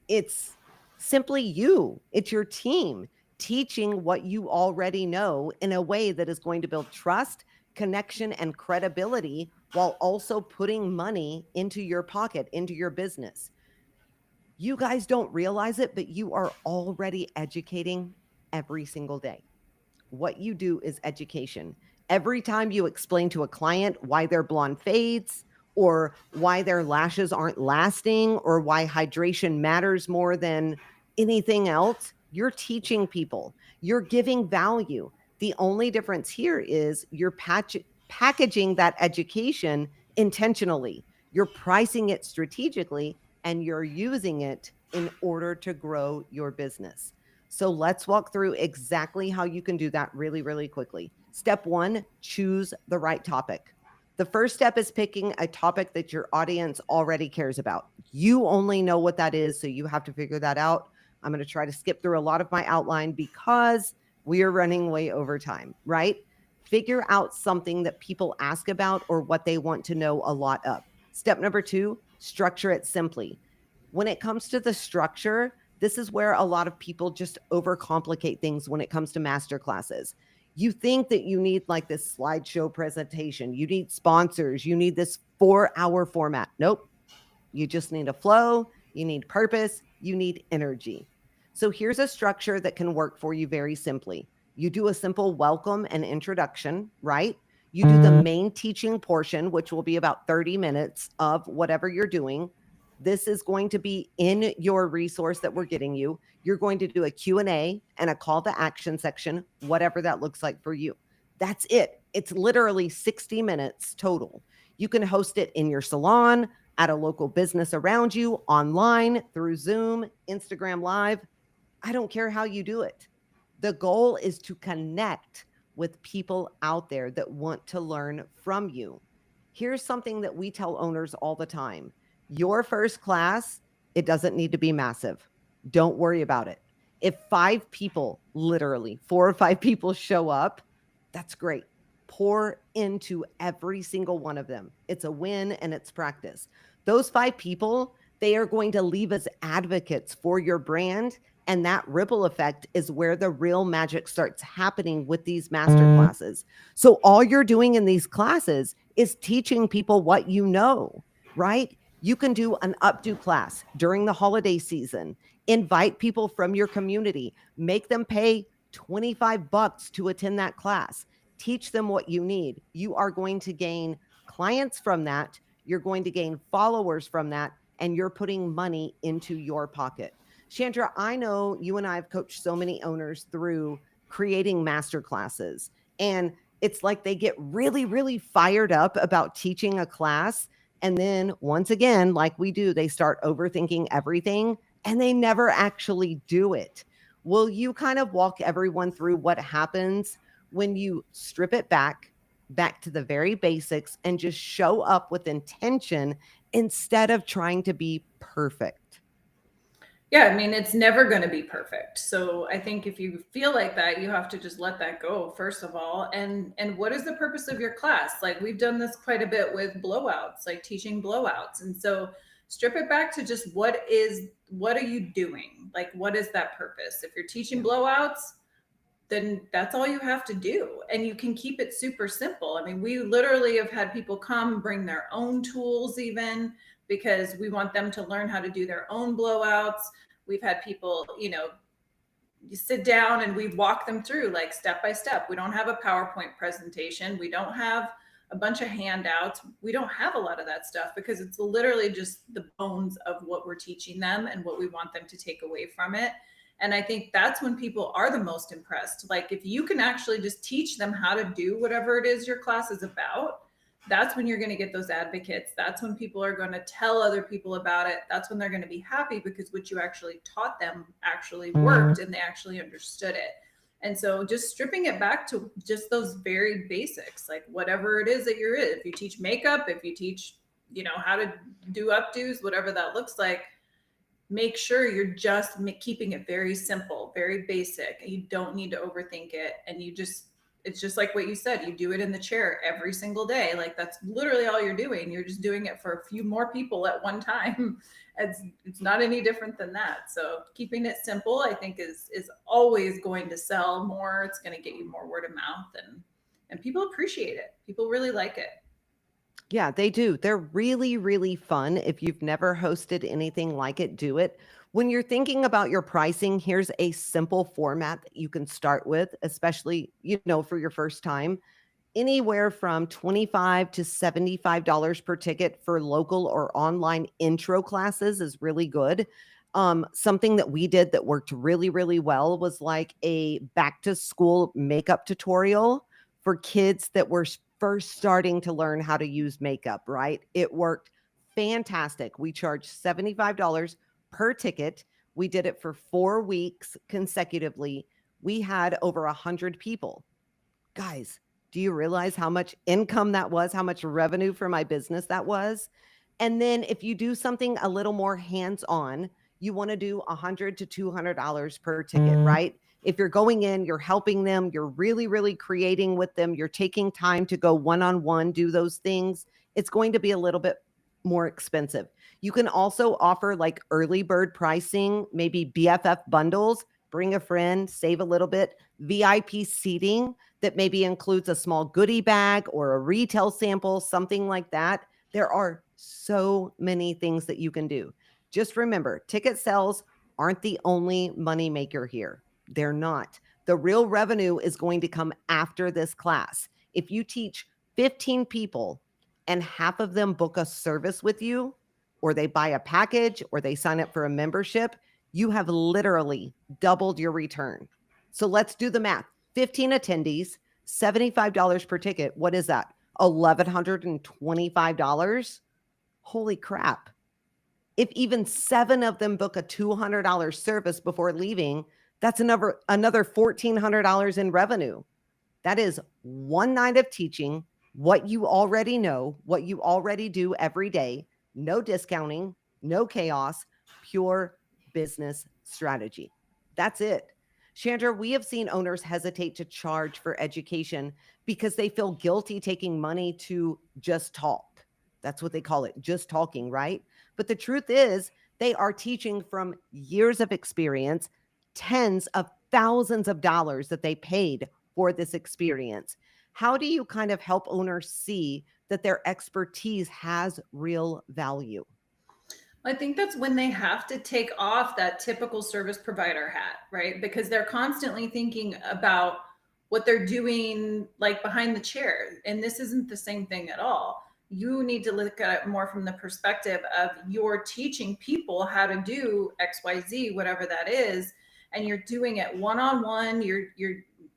It's simply you, it's your team teaching what you already know in a way that is going to build trust, connection, and credibility while also putting money into your pocket, into your business. You guys don't realize it, but you are already educating every single day. What you do is education. Every time you explain to a client why their blonde fades, or why their lashes aren't lasting, or why hydration matters more than anything else, you're teaching people, you're giving value. The only difference here is you're packaging that education intentionally, you're pricing it strategically, and you're using it in order to grow your business. So let's walk through exactly how you can do that really, really quickly. Step one, choose the right topic. The first step is picking a topic that your audience already cares about. You only know what that is, so you have to figure that out. I'm going to try to skip through a lot of my outline because we are running way over time, right? Figure out something that people ask about or what they want to know a lot of. Step number two, structure it simply. When it comes to the structure, this is where a lot of people just overcomplicate things when it comes to master classes. You think that you need like this slideshow presentation, you need sponsors, you need this 4-hour format. Nope. You just need a flow, you need purpose, you need energy. So here's a structure that can work for you very simply. You do a simple welcome and introduction, right? You do the main teaching portion, which will be about 30 minutes of whatever you're doing. This is going to be in your resource that we're getting you. You're going to do a Q&A and a call to action section, whatever that looks like for you. That's it. It's literally 60 minutes total. You can host it in your salon, at a local business around you, online, through Zoom, Instagram Live. I don't care how you do it. The goal is to connect with people out there that want to learn from you. Here's something that we tell owners all the time. Your first class, it doesn't need to be massive. Don't worry about it. If 5 people, literally 4 or 5 people show up, that's great. Pour into every single one of them. It's a win and it's practice. Those 5 people, they are going to leave as advocates for your brand. And that ripple effect is where the real magic starts happening with these master classes. So all you're doing in these classes is teaching people what you know, right? You can do an updo class during the holiday season. Invite people from your community. Make them pay $25 to attend that class. Teach them what you need. You are going to gain clients from that. You're going to gain followers from that. And you're putting money into your pocket. Chandra, I know you and I have coached so many owners through creating master classes. And it's like they get really, really fired up about teaching a class. And then once again, like we do, they start overthinking everything and they never actually do it. Will you kind of walk everyone through what happens when you strip it back to the very basics and just show up with intention instead of trying to be perfect? Yeah, I mean, it's never going to be perfect. So I think if you feel like that, you have to just let that go, first of all. And what is the purpose of your class? Like, we've done this quite a bit with blowouts, like teaching blowouts. And so strip it back to just what are you doing? Like, what is that purpose? If you're teaching blowouts, then that's all you have to do. And you can keep it super simple. I mean, we literally have had people come bring their own tools even, because we want them to learn how to do their own blowouts. We've had people, you sit down and we walk them through like step by step. We don't have a PowerPoint presentation. We don't have a bunch of handouts. We don't have a lot of that stuff because it's literally just the bones of what we're teaching them and what we want them to take away from it. And I think that's when people are the most impressed. Like, if you can actually just teach them how to do whatever it is your class is about, that's when you're going to get those advocates. That's when people are going to tell other people about it. That's when they're going to be happy because what you actually taught them actually worked and they actually understood it. And so just stripping it back to just those very basics, like whatever it is that you're in. If you teach makeup, if you teach, how to do updos, whatever that looks like, make sure you're just keeping it very simple, very basic. You don't need to overthink it. And it's just like what you said, you do it in the chair every single day. Like that's literally all you're doing. You're just doing it for a few more people at one time. It's not any different than that. So keeping it simple, I think is always going to sell more. It's going to get you more word of mouth and people appreciate it. People really like it. Yeah, they do. They're really, really fun. If you've never hosted anything like it, do it. When you're thinking about your pricing, here's a simple format that you can start with, especially, for your first time. Anywhere from $25 to $75 per ticket for local or online intro classes is really good. Something that we did that worked really, really well was like a back to school makeup tutorial for kids that were first starting to learn how to use makeup, right? It worked fantastic. We charged $75 per ticket. We did it for 4 weeks consecutively. We had over 100 people. Guys, do you realize how much income that was? How much revenue for my business that was? And then if you do something a little more hands-on, you want to do $100 to $200 per ticket, right? If you're going in, you're helping them, you're really, really creating with them, you're taking time to go one-on-one, do those things, it's going to be a little bit more expensive. You can also offer like early bird pricing, maybe BFF bundles, bring a friend, save a little bit, VIP seating that maybe includes a small goodie bag or a retail sample, something like that. There are so many things that you can do. Just remember, ticket sales aren't the only money maker here. They're not. The real revenue is going to come after this class. If you teach 15 people and half of them book a service with you, or they buy a package, or they sign up for a membership, you have literally doubled your return. So let's do the math. 15 attendees, $75 per ticket. What is that? $1,125. Holy crap. If even 7 of them book a $200 service before leaving, that's another $1,400 in revenue. That is one night of teaching what you already know, what you already do every day. No discounting, no chaos, pure business strategy. That's it. Chandra, we have seen owners hesitate to charge for education because they feel guilty taking money to just talk. That's what they call it, just talking, right? But the truth is, they are teaching from years of experience, tens of thousands of dollars that they paid for this experience. How do you kind of help owners see that their expertise has real value? I think that's when they have to take off that typical service provider hat, right? Because they're constantly thinking about what they're doing like behind the chair. And this isn't the same thing at all. You need to look at it more from the perspective of you're teaching people how to do XYZ, whatever that is, and you're doing it one-on-one. You're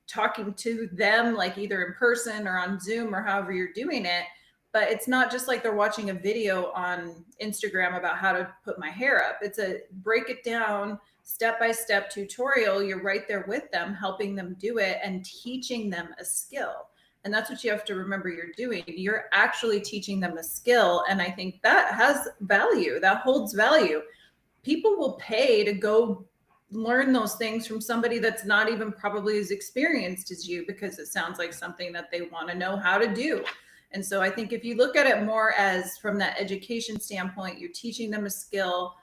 talking to them like either in person or on Zoom or however you're doing it. But it's not just like they're watching a video on Instagram about how to put my hair up. It's a break it down step-by-step tutorial. You're right there with them, helping them do it and teaching them a skill. And that's what you have to remember you're doing. You're actually teaching them a skill. And I think that has value, that holds value. People will pay to go learn those things from somebody that's not even probably as experienced as you because it sounds like something that they want to know how to do. And so I think if you look at it more as from that education standpoint, you're teaching them a skill.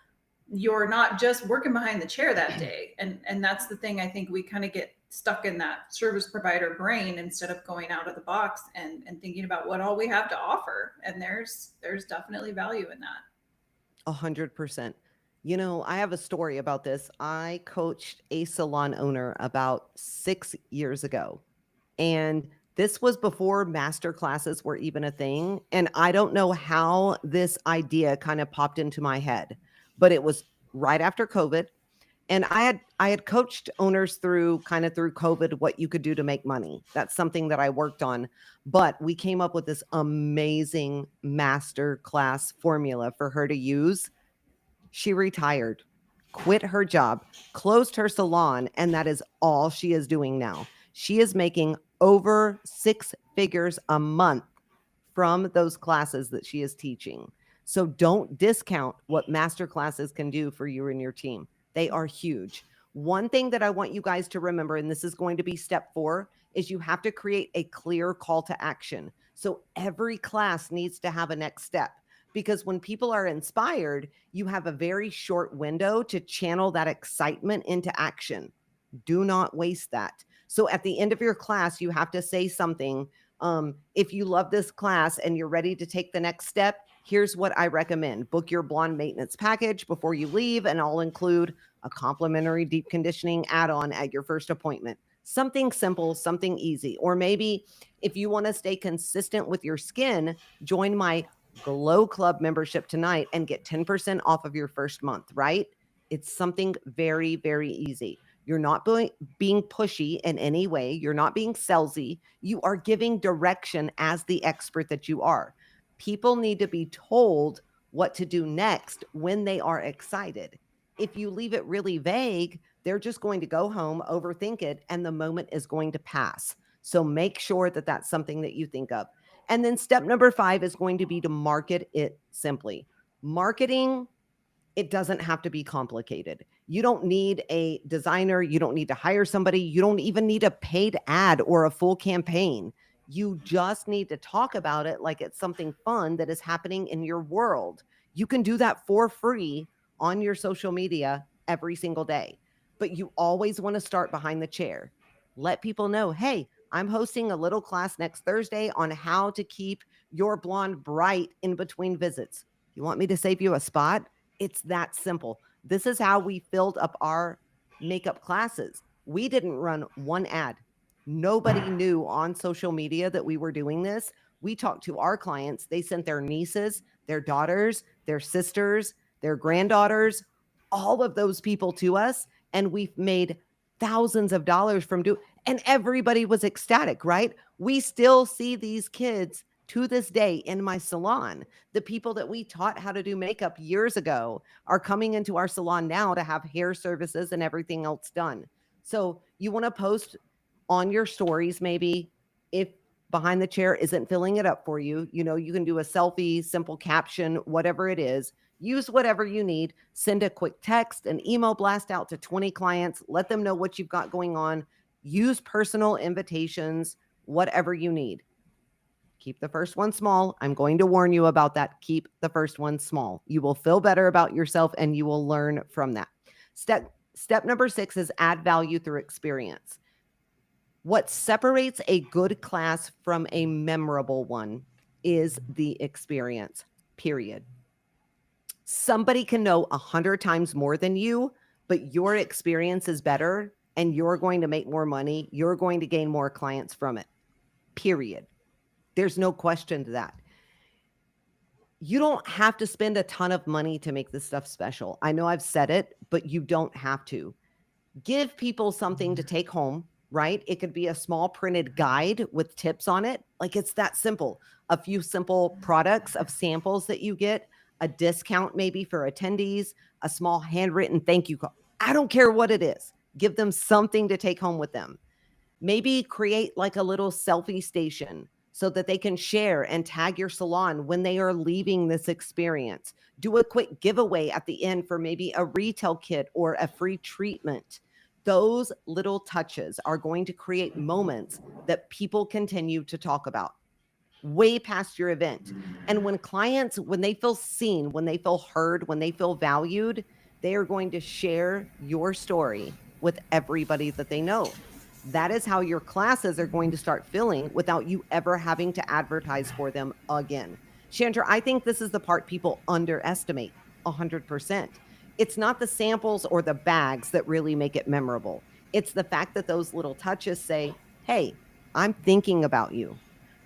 You're not just working behind the chair that day. And that's the thing. I think we kind of get stuck in that service provider brain instead of going out of the box and thinking about what all we have to offer. And there's definitely value in that. 100%. I have a story about this. I coached a salon owner about 6 years ago, and this was before master classes were even a thing. And I don't know how this idea kind of popped into my head, but it was right after COVID. And I had coached owners through COVID what you could do to make money. That's something that I worked on. But we came up with this amazing master class formula for her to use. She retired, quit her job, closed her salon, and that is all she is doing now. She is making over 6 figures a month from those classes that she is teaching. So don't discount what master classes can do for you and your team. They are huge. One thing that I want you guys to remember, and this is going to be step 4, is you have to create a clear call to action. So every class needs to have a next step, because when people are inspired, you have a very short window to channel that excitement into action. Do not waste that. So at the end of your class, you have to say something. If you love this class and you're ready to take the next step, here's what I recommend. Book your blonde maintenance package before you leave, and I'll include a complimentary deep conditioning add-on at your first appointment. Something simple, something easy. Or maybe if you want to stay consistent with your skin, join my Glow Club membership tonight and get 10% off of your first month, right? It's something very, very easy. You're not being pushy in any way. You're not being salesy. You are giving direction as the expert that you are. People need to be told what to do next when they are excited. If you leave it really vague, they're just going to go home, overthink it, and the moment is going to pass. So make sure that that's something that you think of. And then step number 5 is going to be to market it simply. Marketing, it doesn't have to be complicated. You don't need a designer. You don't need to hire somebody. You don't even need a paid ad or a full campaign. You just need to talk about it like it's something fun that is happening in your world. You can do that for free on your social media every single day. But you always want to start behind the chair. Let people know, hey, I'm hosting a little class next Thursday on how to keep your blonde bright in between visits. You want me to save you a spot? It's that simple. This is how we filled up our makeup classes. We didn't run one ad. Nobody knew on social media that we were doing this. We talked to our clients. They sent their nieces, their daughters, their sisters, their granddaughters, all of those people to us. And we've made thousands of dollars from doing, and everybody was ecstatic, right? We still see these kids to this day in my salon. The people that we taught how to do makeup years ago are coming into our salon now to have hair services and everything else done. So you want to post on your stories, maybe, if behind the chair isn't filling it up for you, you can do a selfie, simple caption, whatever it is. Use whatever you need. Send a quick text, an email blast out to 20 clients. Let them know what you've got going on. Use personal invitations, whatever you need. Keep the first one small. I'm going to warn you about that. Keep the first one small. You will feel better about yourself and you will learn from that. Step number 6 is add value through experience. What separates a good class from a memorable one is the experience, period. Somebody can know 100 times more than you, but your experience is better and you're going to make more money. You're going to gain more clients from it, period. There's no question to that. You don't have to spend a ton of money to make this stuff special. I know I've said it, but you don't have to. Give people something to take home, right? It could be a small printed guide with tips on it. Like, it's that simple. A few simple products of samples that you get, a discount maybe for attendees, a small handwritten thank you card. I don't care what it is. Give them something to take home with them. Maybe create like a little selfie station so that they can share and tag your salon when they are leaving this experience. Do a quick giveaway at the end for maybe a retail kit or a free treatment. Those little touches are going to create moments that people continue to talk about way past your event. And when clients, when they feel seen, when they feel heard, when they feel valued, they are going to share your story with everybody that they know. That is how your classes are going to start filling without you ever having to advertise for them again. Chandra, I think this is the part people underestimate 100%. It's not the samples or the bags that really make it memorable. It's the fact that those little touches say, hey, I'm thinking about you.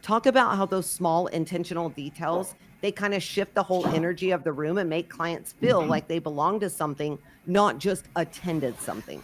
Talk about how those small intentional details They kind of shift the whole energy of the room and make clients feel like they belong to something, not just attended something.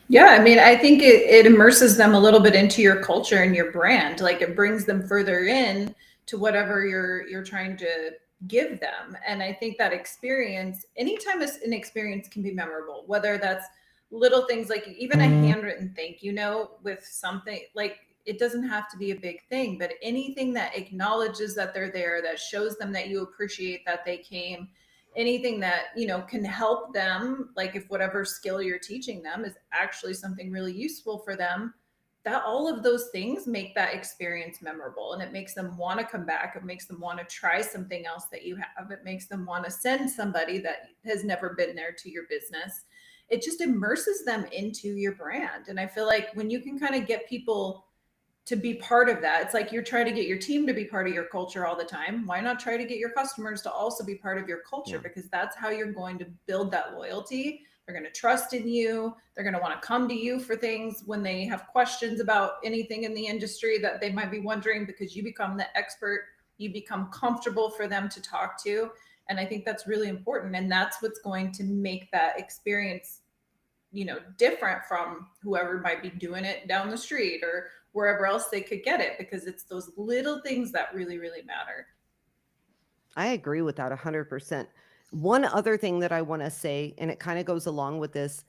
Yeah, I mean, I think it immerses them a little bit into your culture and your brand. Like it brings them further in to whatever you're trying to give them. And I think that experience, anytime an experience can be memorable, whether that's little things like even a handwritten thank you note with something like it doesn't have to be a big thing, but anything that acknowledges that they're there, that shows them that you appreciate that they came, anything that can help them, like if whatever skill you're teaching them is actually something really useful for them, that all of those things make that experience memorable, and it makes them want to come back. It makes them want to try something else that you have. It makes them want to send somebody that has never been there to your business. It just immerses them into your brand. And I feel like when you can kind of get people to be part of that. It's like you're trying to get your team to be part of your culture all the time. Why not try to get your customers to also be part of your culture? Yeah. Because that's how you're going to build that loyalty. They're going to trust in you. They're going to want to come to you for things when they have questions about anything in the industry that they might be wondering, because you become the expert. You become comfortable for them to talk to. And I think that's really important. And that's what's going to make that experience different from whoever might be doing it down the street or wherever else they could get it, because it's those little things that really, really matter. I agree with that 100%. One other thing that I want to say, and it kind of goes along with this,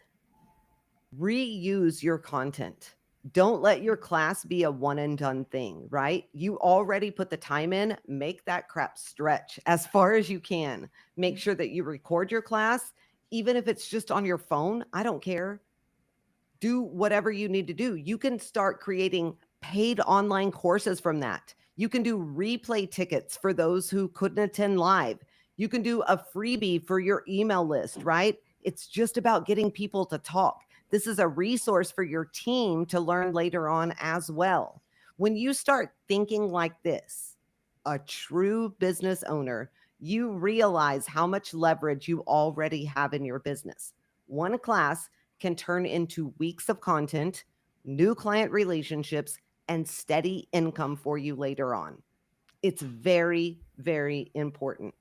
reuse your content. Don't let your class be a one and done thing, right? You already put the time in, make that crap stretch as far as you can. Make sure that you record your class, even if it's just on your phone. I don't care. Do whatever you need to do. You can start creating paid online courses from that. You can do replay tickets for those who couldn't attend live. You can do a freebie for your email list, right? It's just about getting people to talk. This is a resource for your team to learn later on as well. When you start thinking like this, a true business owner, you realize how much leverage you already have in your business. One class can turn into weeks of content, new client relationships, and steady income for you later on. It's very, very important.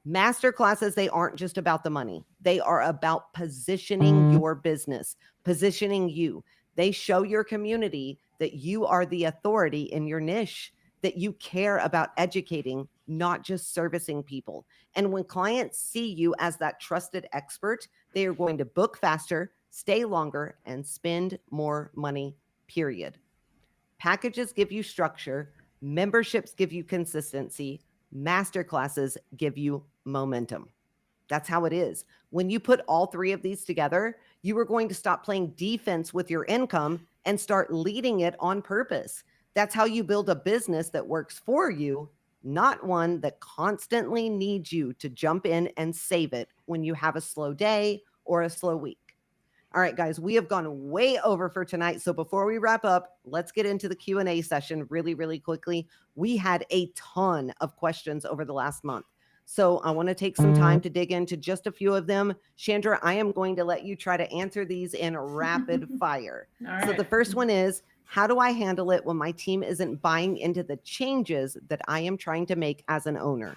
Master classes, they aren't just about the money. They are about positioning your business, positioning you. They show your community that you are the authority in your niche, that you care about educating, not just servicing people. And when clients see you as that trusted expert, they are going to book faster, stay longer, and spend more money, period. Packages give you structure, memberships give you consistency, master classes give you momentum. That's how it is. When you put all three of these together, you are going to stop playing defense with your income and start leading it on purpose. That's how you build a business that works for you, not one that constantly needs you to jump in and save it when you have a slow day or a slow week. All right, guys, we have gone way over for tonight. So before we wrap up, let's get into the Q&A session really, really quickly. We had a ton of questions over the last month. So I want to take some time to dig into just a few of them. Chandra, I am going to let you try to answer these in rapid fire. All So right. the first one is, how do I handle it when my team isn't buying into the changes that I am trying to make as an owner?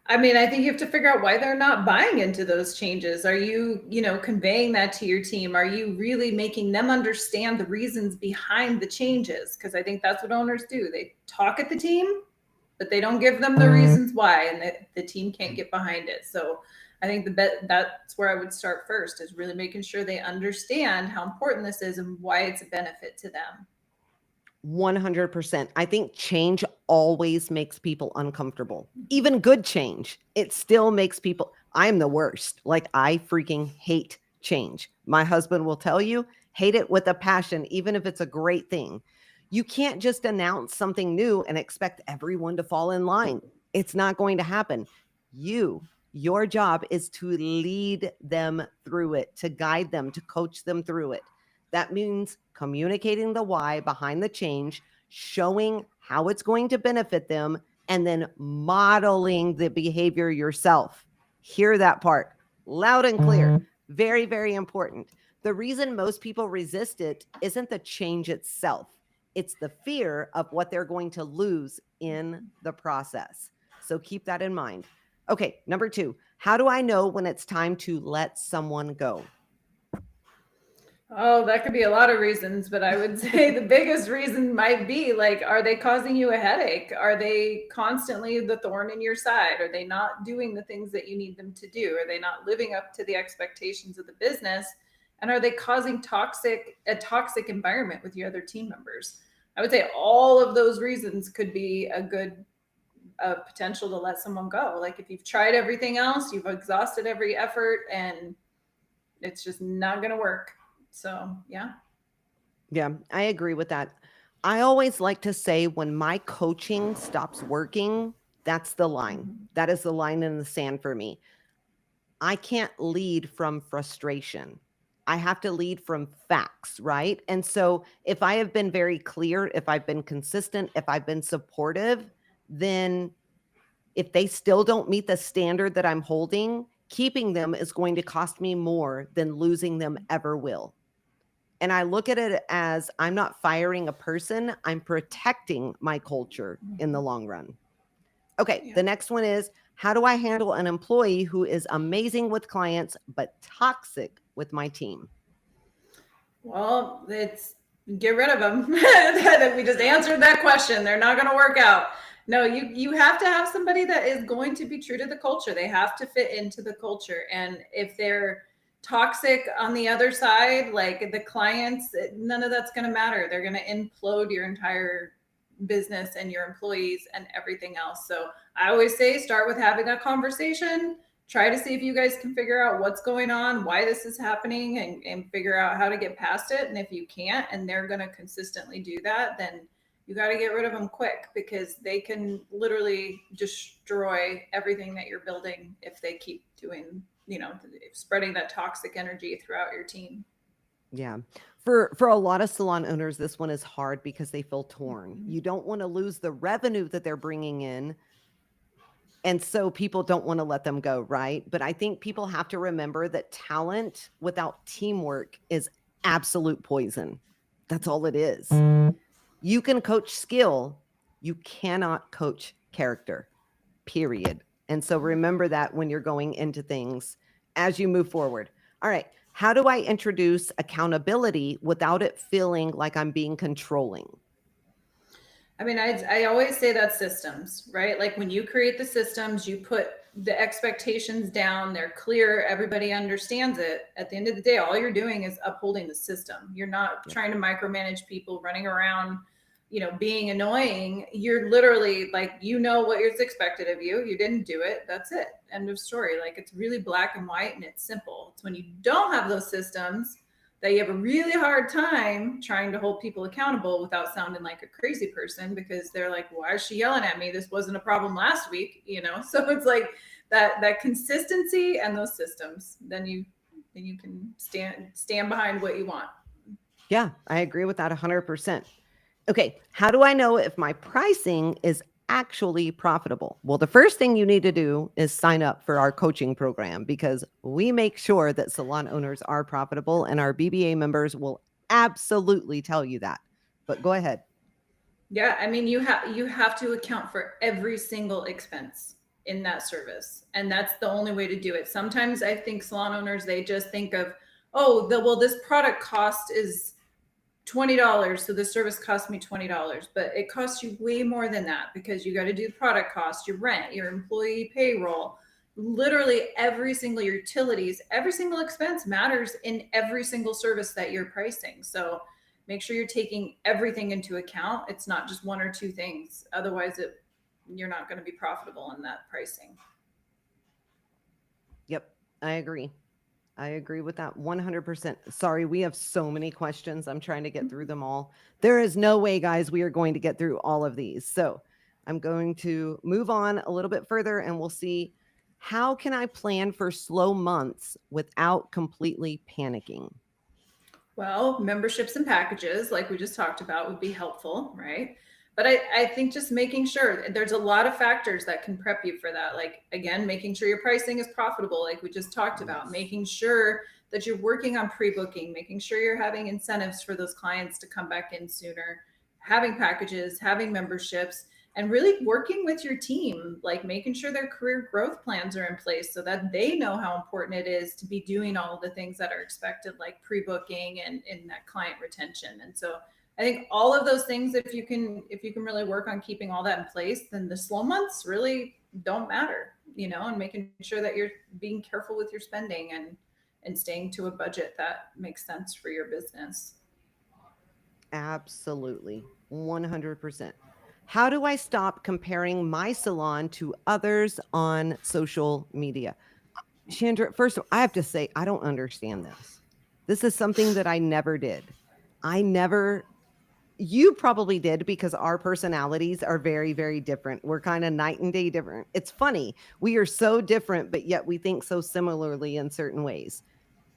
I mean, I think you have to figure out why they're not buying into those changes. Are you, conveying that to your team? Are you really making them understand the reasons behind the changes? Because I think that's what owners do. They talk at the team, but they don't give them the reasons why, and the team can't get behind it. So I think that's where I would start first, is really making sure they understand how important this is and why it's a benefit to them. 100%. I think change always makes people uncomfortable. Even good change, it still makes people, I'm the worst. Like, I freaking hate change. My husband will tell you, hate it with a passion, even if it's a great thing. You can't just announce something new and expect everyone to fall in line. It's not going to happen. Your job is to lead them through it, to guide them, to coach them through it. That means communicating the why behind the change, showing how it's going to benefit them, and then modeling the behavior yourself. Hear that part loud and clear. Very, very important. The reason most people resist it isn't the change itself, It's the fear of what they're going to lose in the process. So keep that in mind. Okay, number 2, how do I know when it's time to let someone go? Oh, that could be a lot of reasons, but I would say the biggest reason might be like, are they causing you a headache? Are they constantly the thorn in your side? Are they not doing the things that you need them to do? Are they not living up to the expectations of the business? And are they causing a toxic environment with your other team members? I would say all of those reasons could be a good potential to let someone go. Like if you've tried everything else, you've exhausted every effort, and it's just not going to work. So, yeah. Yeah, I agree with that. I always like to say when my coaching stops working, that's the line. Mhm. That is the line in the sand for me. I can't lead from frustration. I have to lead from facts, right? And so if I have been very clear, if I've been consistent, if I've been supportive, then if they still don't meet the standard that I'm holding, keeping them is going to cost me more than losing them ever will. And I look at it as I'm not firing a person, I'm protecting my culture in the Mhm. long run. Okay, Yeah. the next one is how do I handle an employee who is amazing with clients but toxic with my team? Well, it's get rid of them. We just answered that question. They're not going to work out. No, you have to have somebody that is going to be true to the culture. They have to fit into the culture. And if they're toxic on the other side, like the clients, none of that's going to matter. They're going to implode your entire business and your employees and everything else. So I always say start with having a conversation, try to see if you guys can figure out what's going on, why this is happening, and figure out how to get past it. And if you can't, and they're going to consistently do that, then you got to get rid of them quick, because they can literally destroy everything that you're building if they keep doing, spreading that toxic energy throughout your team. Yeah. For a lot of salon owners, this one is hard because they feel torn. Mhm. You don't want to lose the revenue that they're bringing in, and so people don't want to let them go, right? But I think people have to remember that talent without teamwork is absolute poison. That's all it is. You can coach skill, you cannot coach character, period. And so remember that when you're going into things as you move forward. All right. How do I introduce accountability without it feeling like I'm being controlling? I mean, I always say that systems, right? Like when you create the systems, you put the expectations down, they're clear, everybody understands it. At the end of the day, all you're doing is upholding the system. You're not Yep. trying to micromanage people running around, being annoying. You're literally like, what is expected of you. You didn't do it. That's it. End of story. Like it's really black and white and it's simple. It's when you don't have those systems that you have a really hard time trying to hold people accountable without sounding like a crazy person, because they're like, why is she yelling at me? This wasn't a problem last week. So it's like that consistency and those systems, then you can stand behind what you want. Yeah, I agree with that 100%. Okay, how do I know if my pricing is actually profitable? Well, the first thing you need to do is sign up for our coaching program because we make sure that salon owners are profitable and our BBA members will absolutely tell you that. But go ahead. Yeah, I mean, you have to account for every single expense in that service, and that's the only way to do it. Sometimes I think salon owners, they just think of, oh, this product cost is $20, so the service cost me $20, but it costs you way more than that, because you got to do the product cost, your rent, your employee payroll, literally every single utilities, every single expense matters in every single service that you're pricing. So make sure you're taking everything into account. It's not just one or two things. Otherwise, you're not going to be profitable in that pricing. Yep, I agree. I agree with that 100%. Sorry, we have so many questions. I'm trying to get through them all. There is no way, guys, we are going to get through all of these. So I'm going to move on a little bit further and we'll see how can I plan for slow months without completely panicking? Well, memberships and packages, like we just talked about, would be helpful, right? But I think just making sure, there's a lot of factors that can prep you for that. Like, again, making sure your pricing is profitable, like we just talked about, Yes. making sure that you're working on pre booking, making sure you're having incentives for those clients to come back in sooner. having packages, having memberships, and really working with your team, like making sure their career growth plans are in place so that they know how important it is to be doing all of the things that are expected, like pre-booking and that client retention. And so I think all of those things, if you can really work on keeping all that in place, then the slow months really don't matter, you know, and making sure that you're being careful with your spending and staying to a budget that makes sense for your business. Absolutely. 100%. How do I stop comparing my salon to others on social media? Chandra, first of all, I have to say, I don't understand this. This is something that I never did. I never, you probably did because our personalities are very, very different. We're kind of night and day different. It's funny. We are so different, but yet we think so similarly in certain ways.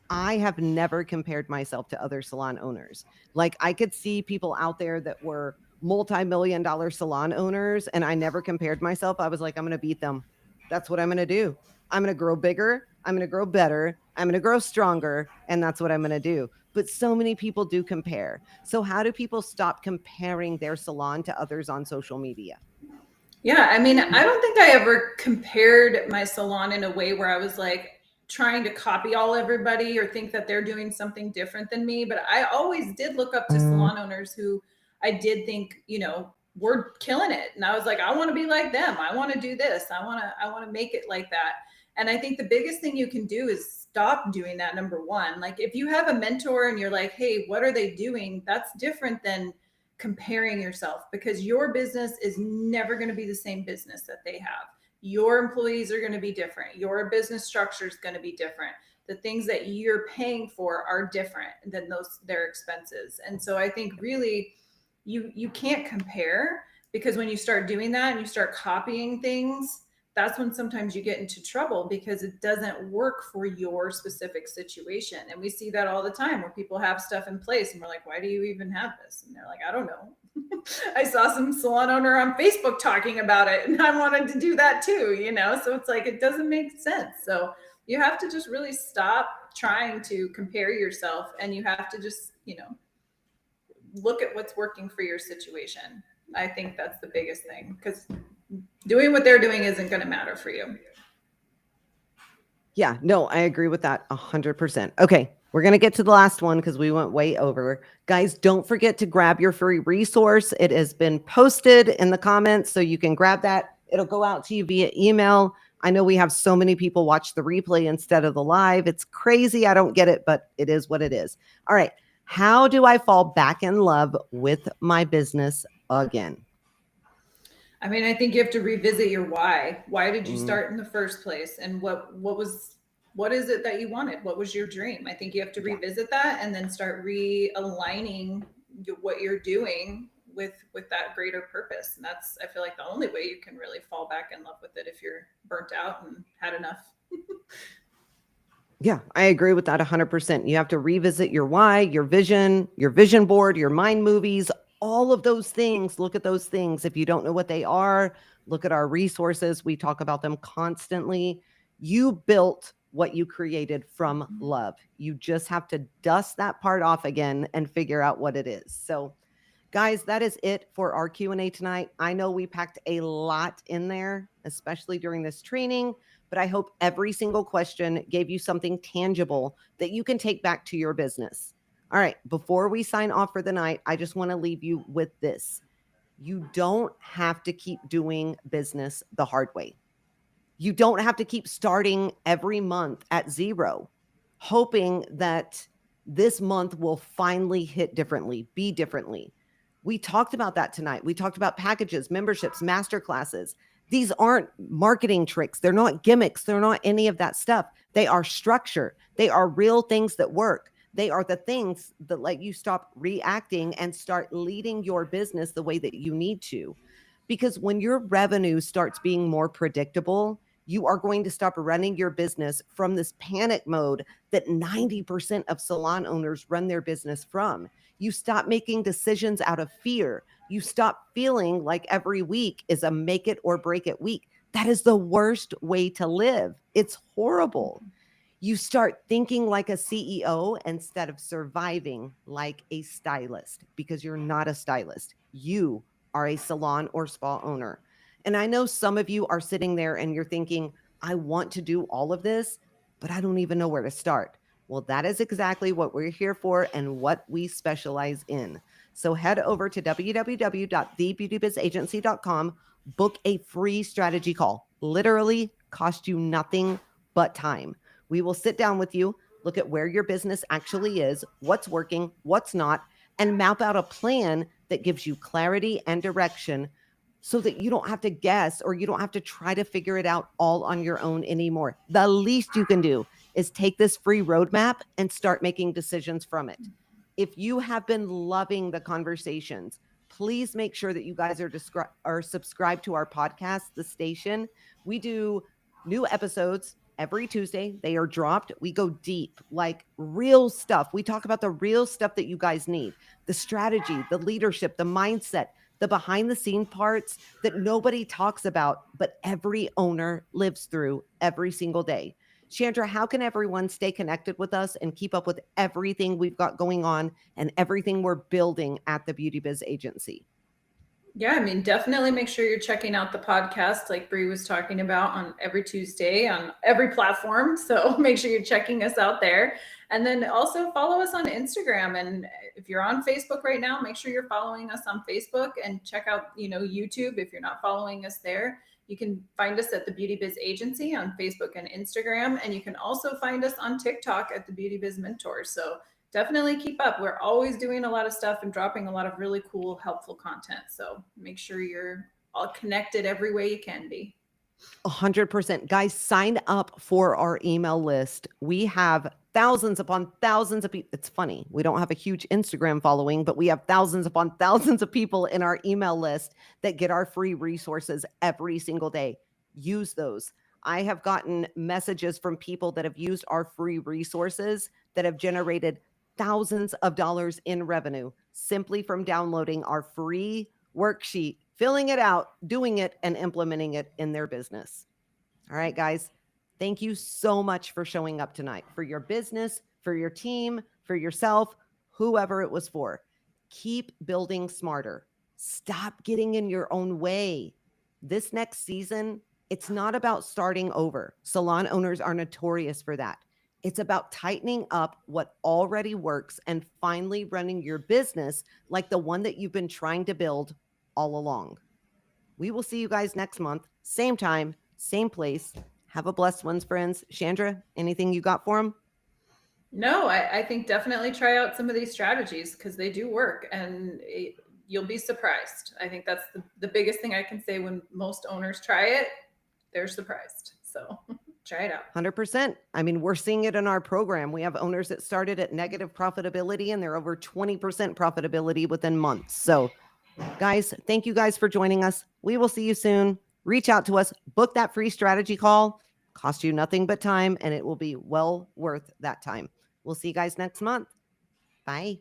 I have never compared myself to other salon owners. Like I could see people out there that were multi-million dollar salon owners and I never compared myself. I was like, I'm going to beat them. That's what I'm going to do. I'm going to grow bigger. I'm going to grow better. I'm going to grow stronger. And that's what I'm going to do. But so many people do compare. So how do people stop comparing their salon to others on social media? Yeah, I mean, I don't think I ever compared my salon in a way where I was like trying to copy all everybody or think that they're doing something different than me. But I always did look up to salon owners who I did think, you know, were killing it. And I was like, I want to be like them. I want to do this. I want to make it like that. And I think the biggest thing you can do is stop doing that. Number one, like if you have a mentor and you're like, hey, what are they doing? That's different than comparing yourself, because your business is never going to be the same business that they have. Your employees are going to be different. Your business structure is going to be different. The things that you're paying for are different than those their expenses. And so I think really you can't compare, because when you start doing that and you start copying things, that's when sometimes you get into trouble because it doesn't work for your specific situation. And we see that all the time where people have stuff in place and we're like, why do you even have this? And they're like, I don't know. I saw some salon owner on Facebook talking about it and I wanted to do that too, you know? So it's like, it doesn't make sense. So you have to just really stop trying to compare yourself, and you have to just, you know, look at what's working for your situation. I think that's the biggest thing, because doing what they're doing isn't going to matter for you. Yeah, no, I agree with that 100%. Okay, we're going to get to the last one because we went way over. Guys, don't forget to grab your free resource. It has been posted in the comments, so you can grab that. It'll go out to you via email. I know we have so many people watch the replay instead of the live. It's crazy. I don't get it, but it is what it is. All right. How do I fall back in love with my business again? I mean, I think you have to revisit your why. Why did you start in the first place? And what is it that you wanted? What was your dream? I think you have to revisit that and then start realigning what you're doing with that greater purpose. And that's, I feel like, the only way you can really fall back in love with it, if you're burnt out and had enough. Yeah, I agree with that 100%. You have to revisit your why, your vision board, your mind movies, all of those things. Look at those things. If you don't know what they are, look at our resources. We talk about them constantly. You built what you created from love. You just have to dust that part off again and figure out what it is. So, guys, that is it for our Q&A tonight. I know we packed a lot in there, especially during this training, but I hope every single question gave you something tangible that you can take back to your business. All right, before we sign off for the night, I just want to leave you with this. You don't have to keep doing business the hard way. You don't have to keep starting every month at zero, hoping that this month will finally hit differently, be differently. We talked about that tonight. We talked about packages, memberships, master classes. These aren't marketing tricks. They're not gimmicks. They're not any of that stuff. They are structure. They are real things that work. They are the things that let you stop reacting and start leading your business the way that you need to. Because when your revenue starts being more predictable, you are going to stop running your business from this panic mode that 90% of salon owners run their business from. You stop making decisions out of fear. You stop feeling like every week is a make it or break it week. That is the worst way to live. It's horrible. You start thinking like a CEO instead of surviving like a stylist, because you're not a stylist. You are a salon or spa owner. And I know some of you are sitting there and you're thinking, I want to do all of this, but I don't even know where to start. Well, that is exactly what we're here for and what we specialize in. So head over to www.thebeautybizagency.com, book a free strategy call. Literally cost you nothing but time. We will sit down with you, look at where your business actually is, what's working, what's not, and map out a plan that gives you clarity and direction so that you don't have to guess or you don't have to try to figure it out all on your own anymore. The least you can do is take this free roadmap and start making decisions from it. If you have been loving the conversations, please make sure that you guys are subscribed to our podcast, The Station. We do new episodes every Tuesday. They are dropped. We go deep, like real stuff. We talk about the real stuff that you guys need, the strategy, the leadership, the mindset, the behind the scene parts that nobody talks about, but every owner lives through every single day. Chandra, how can everyone stay connected with us and keep up with everything we've got going on and everything we're building at the Beauty Biz Agency? Yeah, I mean, definitely make sure you're checking out the podcast like Bree was talking about on every Tuesday on every platform. So make sure you're checking us out there. And then also follow us on Instagram. And if you're on Facebook right now, make sure you're following us on Facebook and check out, YouTube if you're not following us there. You can find us at the Beauty Biz Agency on Facebook and Instagram. And you can also find us on TikTok at the Beauty Biz Mentor. So definitely keep up. We're always doing a lot of stuff and dropping a lot of really cool, helpful content. So make sure you're all connected every way you can be. 100%. Guys, sign up for our email list. We have thousands upon thousands of people. It's funny. We don't have a huge Instagram following, but we have thousands upon thousands of people in our email list that get our free resources every single day. Use those. I have gotten messages from people that have used our free resources that have generated thousands of dollars in revenue simply from downloading our free worksheet, filling it out, doing it, and implementing it in their business. All right, guys, thank you so much for showing up tonight, for your business, for your team, for yourself, whoever it was for. Keep building smarter. Stop getting in your own way. This next season, it's not about starting over. Salon owners are notorious for that. It's about tightening up what already works and finally running your business like the one that you've been trying to build all along. We will see you guys next month, same time, same place. Have a blessed one, friends. Chandra, anything you got for them? No, I think definitely try out some of these strategies because they do work and you'll be surprised. I think that's the biggest thing I can say. When most owners try it, they're surprised. So try it out. 100%. I mean, we're seeing it in our program. We have owners that started at negative profitability and they're over 20% profitability within months. So guys, thank you guys for joining us. We will see you soon. Reach out to us, book that free strategy call, cost you nothing but time, and it will be well worth that time. We'll see you guys next month. Bye.